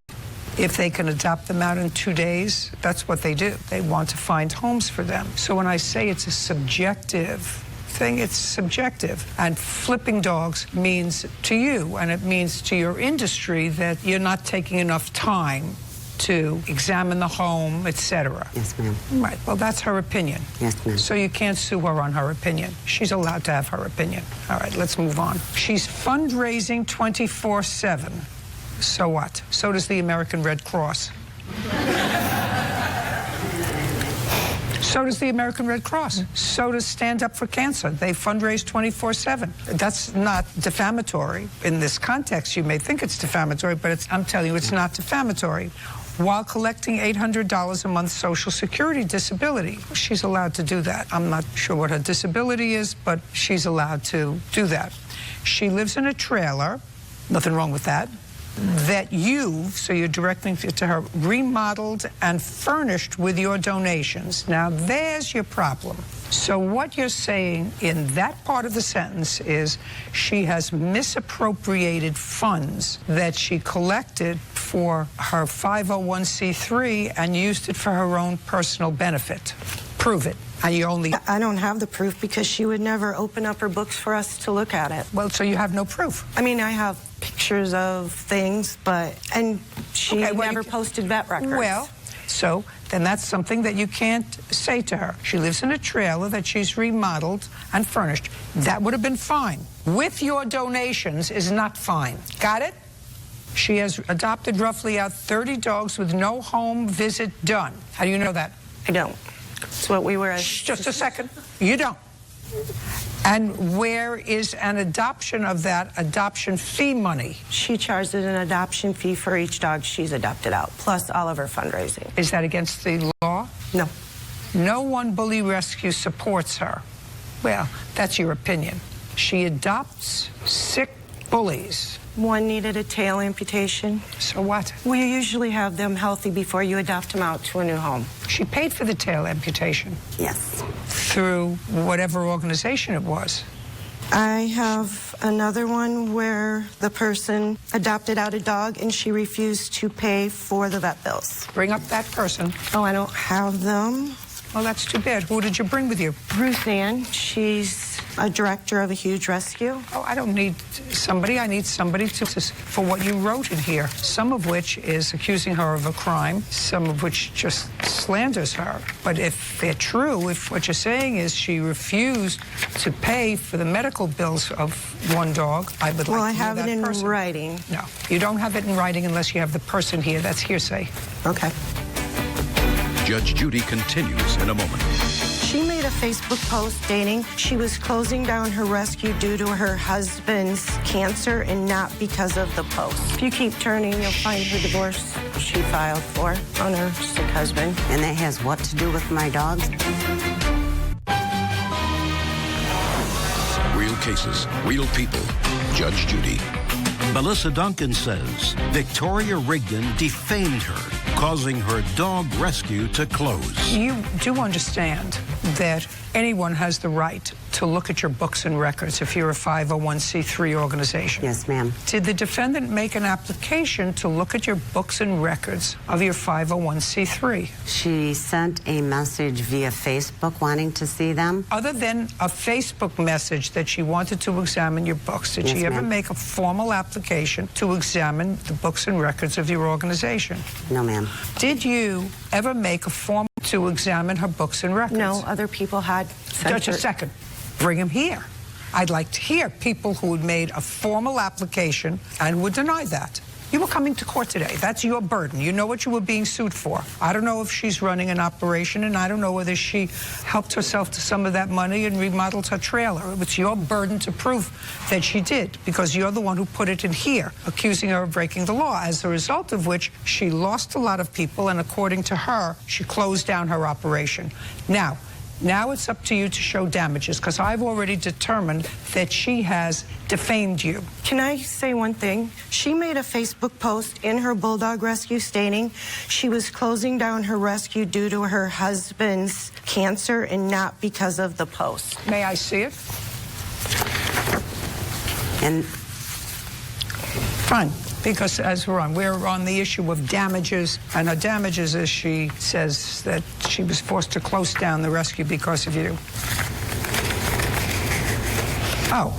If they can adopt them out in 2 days, that's what they do. They want to find homes for them. So when I say it's a subjective thing, it's subjective. And flipping dogs means to you, and it means to your industry, that you're not taking enough time to examine the home, etc. Yes, ma'am. Right. Well, that's her opinion. Yes, ma'am. So you can't sue her on her opinion. She's allowed to have her opinion. All right, let's move on. She's fundraising 24/7. So what? So does the American Red Cross. So does the American Red Cross. So does Stand Up for Cancer. They fundraise 24/7. That's not defamatory. In this context, you may think it's defamatory, but I'm telling you, it's not defamatory. While collecting $800 a month Social Security disability. She's allowed to do that. I'm not sure what her disability is, but she's allowed to do that. She lives in a trailer. Nothing wrong with that. That you, so you're directing it to her, remodeled and furnished with your donations. Now, there's your problem. So what you're saying in that part of the sentence is she has misappropriated funds that she collected for her 501c3 and used it for her own personal benefit. Prove it. And you only... I don't have the proof because she would never open up her books for us to look at it. Well, so you have no proof. I mean, I have pictures of things, and she never posted vet records. Well, so then that's something that you can't say to her. She lives in a trailer that she's remodeled and furnished. That would have been fine. With your donations is not fine. Got it? She has adopted roughly out 30 dogs with no home visit done. How do you know that? I don't. It's what we were... Just a second. You don't. And where is an adoption of that adoption fee money? She charges an adoption fee for each dog she's adopted out, plus all of her fundraising. Is that against the law? No. No One Bully Rescue supports her. Well, that's your opinion. She adopts sick bullies. One needed a tail amputation. So what? We usually have them healthy before you adopt them out to a new home. She paid for the tail amputation. Yes. Through whatever organization it was. I have another one where the person adopted out a dog and she refused to pay for the vet bills. Bring up that person. Oh, I don't have them. Well, that's too bad. Who did you bring with you? Ruth Ann. She's a director of a huge rescue. Oh, I don't need somebody. I need somebody for what you wrote in here, some of which is accusing her of a crime, some of which just slanders her. But if they're true, if what you're saying is she refused to pay for the medical bills of one dog, I would like to know that person. Well, I have it in writing. No, you don't have it in writing unless you have the person here. That's hearsay. Okay. Judge Judy continues in a moment. She made a Facebook post stating she was closing down her rescue due to her husband's cancer and not because of the post. If you keep turning, you'll find her divorce she filed for on her sick husband. And that has what to do with my dogs? Real cases, real people. Judge Judy. Melissa Duncan says Victoria Rigdon defamed her, causing her dog rescue to close. You do understand that anyone has the right to look at your books and records if you're a 501c3 organization. Yes, ma'am. Did the defendant make an application to look at your books and records of your 501c3? She sent a message via Facebook wanting to see them. Other than a Facebook message that she wanted to examine your books, did she ever make a formal application to examine the books and records of your organization? No, ma'am. Did you ever make a form to examine her books and records? No, other people had. Just a second. Bring him here. I'd like to hear people who had made a formal application and would deny that. You were coming to court today. That's your burden. You know what you were being sued for. I don't know if she's running an operation, and I don't know whether she helped herself to some of that money and remodeled her trailer. It's your burden to prove that she did, because you're the one who put it in here, accusing her of breaking the law, as a result of which she lost a lot of people, and according to her, she closed down her operation. Now it's up to you to show damages, because I've already determined that she has defamed you. Can I say one thing? She made a Facebook post in her bulldog rescue stating she was closing down her rescue due to her husband's cancer and not because of the post. May I see it? And fine. Because as we're on the issue of damages, and her damages is she says that she was forced to close down the rescue because of you. Oh,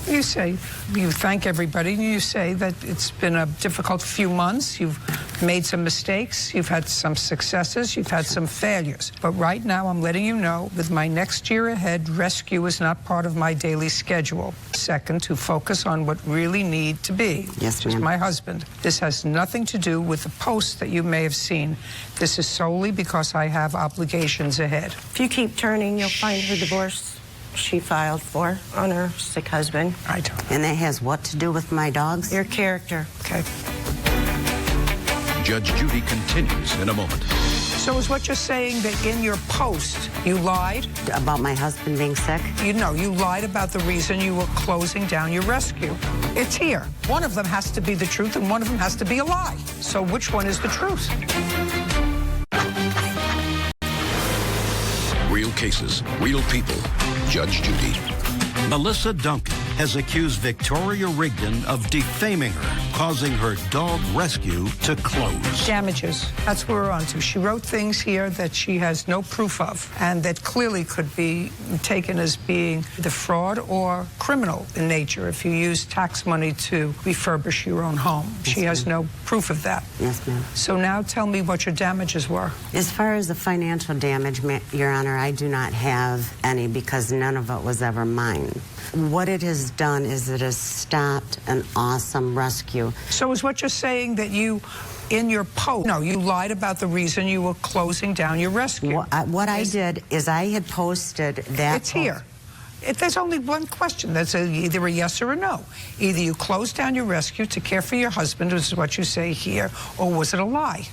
you say, you thank everybody, and you say that it's been a difficult few months, you've made some mistakes, you've had some successes, you've had some failures. But right now, I'm letting you know, with my next year ahead, rescue is not part of my daily schedule. Second, to focus on what really need to be. Yes, which is my husband. This has nothing to do with the posts that you may have seen. This is solely because I have obligations ahead. If you keep turning, you'll find her divorce she filed for on her sick husband. I don't. And that has what to do with my dogs? Your character. Okay. Judge Judy continues in a moment. So is what you're saying that in your post you lied? About my husband being sick? You lied about the reason you were closing down your rescue. It's here. One of them has to be the truth and one of them has to be a lie. So which one is the truth? Real cases, real people. Judge Judy. Melissa Duncan has accused Victoria Rigdon of defaming her, causing her dog rescue to close. Damages. That's what we're on to. She wrote things here that she has no proof of and that clearly could be taken as being the fraud or criminal in nature if you use tax money to refurbish your own home. Yes, she has no proof of that. Yes, ma'am. So now tell me what your damages were. As far as the financial damage, Your Honor, I do not have any because none of it was ever mine. What it has done is it has stopped an awesome rescue. So is what you're saying that you, in your post, you lied about the reason you were closing down your rescue? What I did is I had posted that. It's here. There's only one question. That's either a yes or a no. Either you closed down your rescue to care for your husband, which is what you say here, or was it a lie?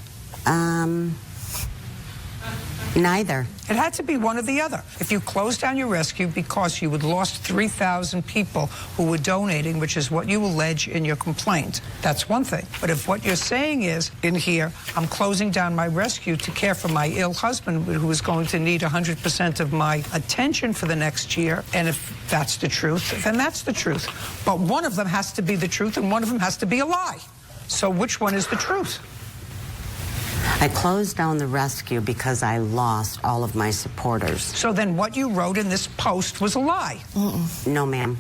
Neither. It had to be one or the other. If you closed down your rescue because you had lost 3,000 people who were donating, which is what you allege in your complaint, that's one thing. But if what you're saying is, in here, I'm closing down my rescue to care for my ill husband who is going to need 100% of my attention for the next year, and if that's the truth, then that's the truth. But one of them has to be the truth and one of them has to be a lie. So which one is the truth? I closed down the rescue because I lost all of my supporters. So then what you wrote in this post was a lie? No, ma'am.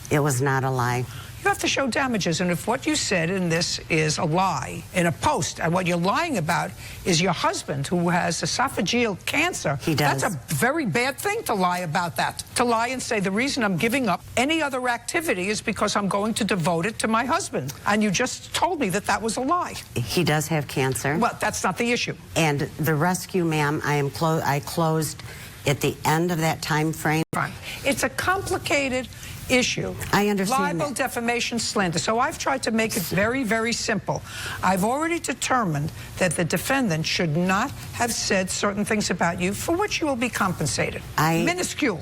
It was not a lie. You have to show damages, and if what you said in this is a lie in a post, and what you're lying about is your husband who has esophageal cancer, he does. That's a very bad thing to lie about that. To lie and say the reason I'm giving up any other activity is because I'm going to devote it to my husband. And you just told me that that was a lie. He does have cancer. Well, that's not the issue. And the rescue, ma'am, I closed at the end of that time frame. Fine. It's a complicated issue. I understand. Libel, defamation, slander. So I've tried to make it very, very simple. I've already determined that the defendant should not have said certain things about you for which you will be compensated. Minuscule.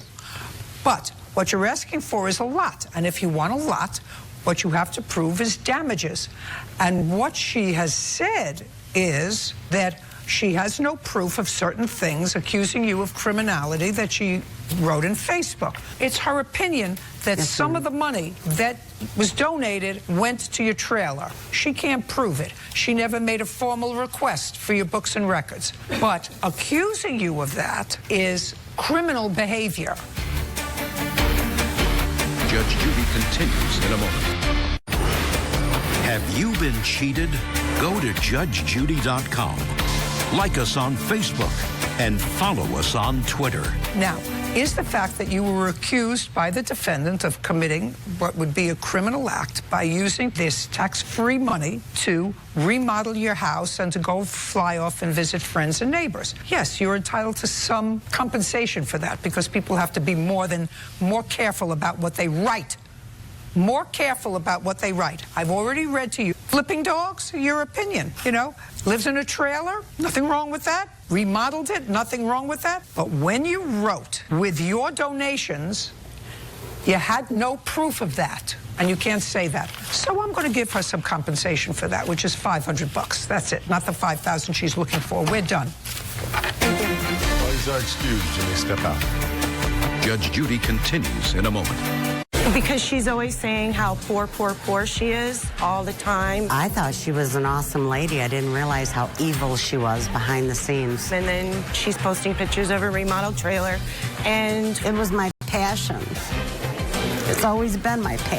But what you're asking for is a lot. And if you want a lot, what you have to prove is damages. And what she has said is that she has no proof of certain things accusing you of criminality that she wrote in Facebook. It's her opinion that some of the money that was donated went to your trailer. She can't prove it. She never made a formal request for your books and records. But accusing you of that is criminal behavior. Judge Judy continues in a moment. Have you been cheated? Go to judgejudy.com. Like us on Facebook and follow us on Twitter. Now, is the fact that you were accused by the defendant of committing what would be a criminal act by using this tax-free money to remodel your house and to go fly off and visit friends and neighbors? Yes, you're entitled to some compensation for that because people have to be more careful about what they write. More careful about what they write. I've already read to you. Flipping dogs, your opinion, you know. Lives in a trailer, nothing wrong with that. Remodeled it, nothing wrong with that. But when you wrote with your donations, you had no proof of that. And you can't say that. So I'm going to give her some compensation for that, which is $500. That's it, not the $5,000 she's looking for. We're done. Parties are excused. You may step out. Judge Judy continues in a moment. Because she's always saying how poor she is all the time. I thought she was an awesome lady. I didn't realize how evil she was behind the scenes. And then she's posting pictures of a remodeled trailer. And it was my passion. It's always been my passion.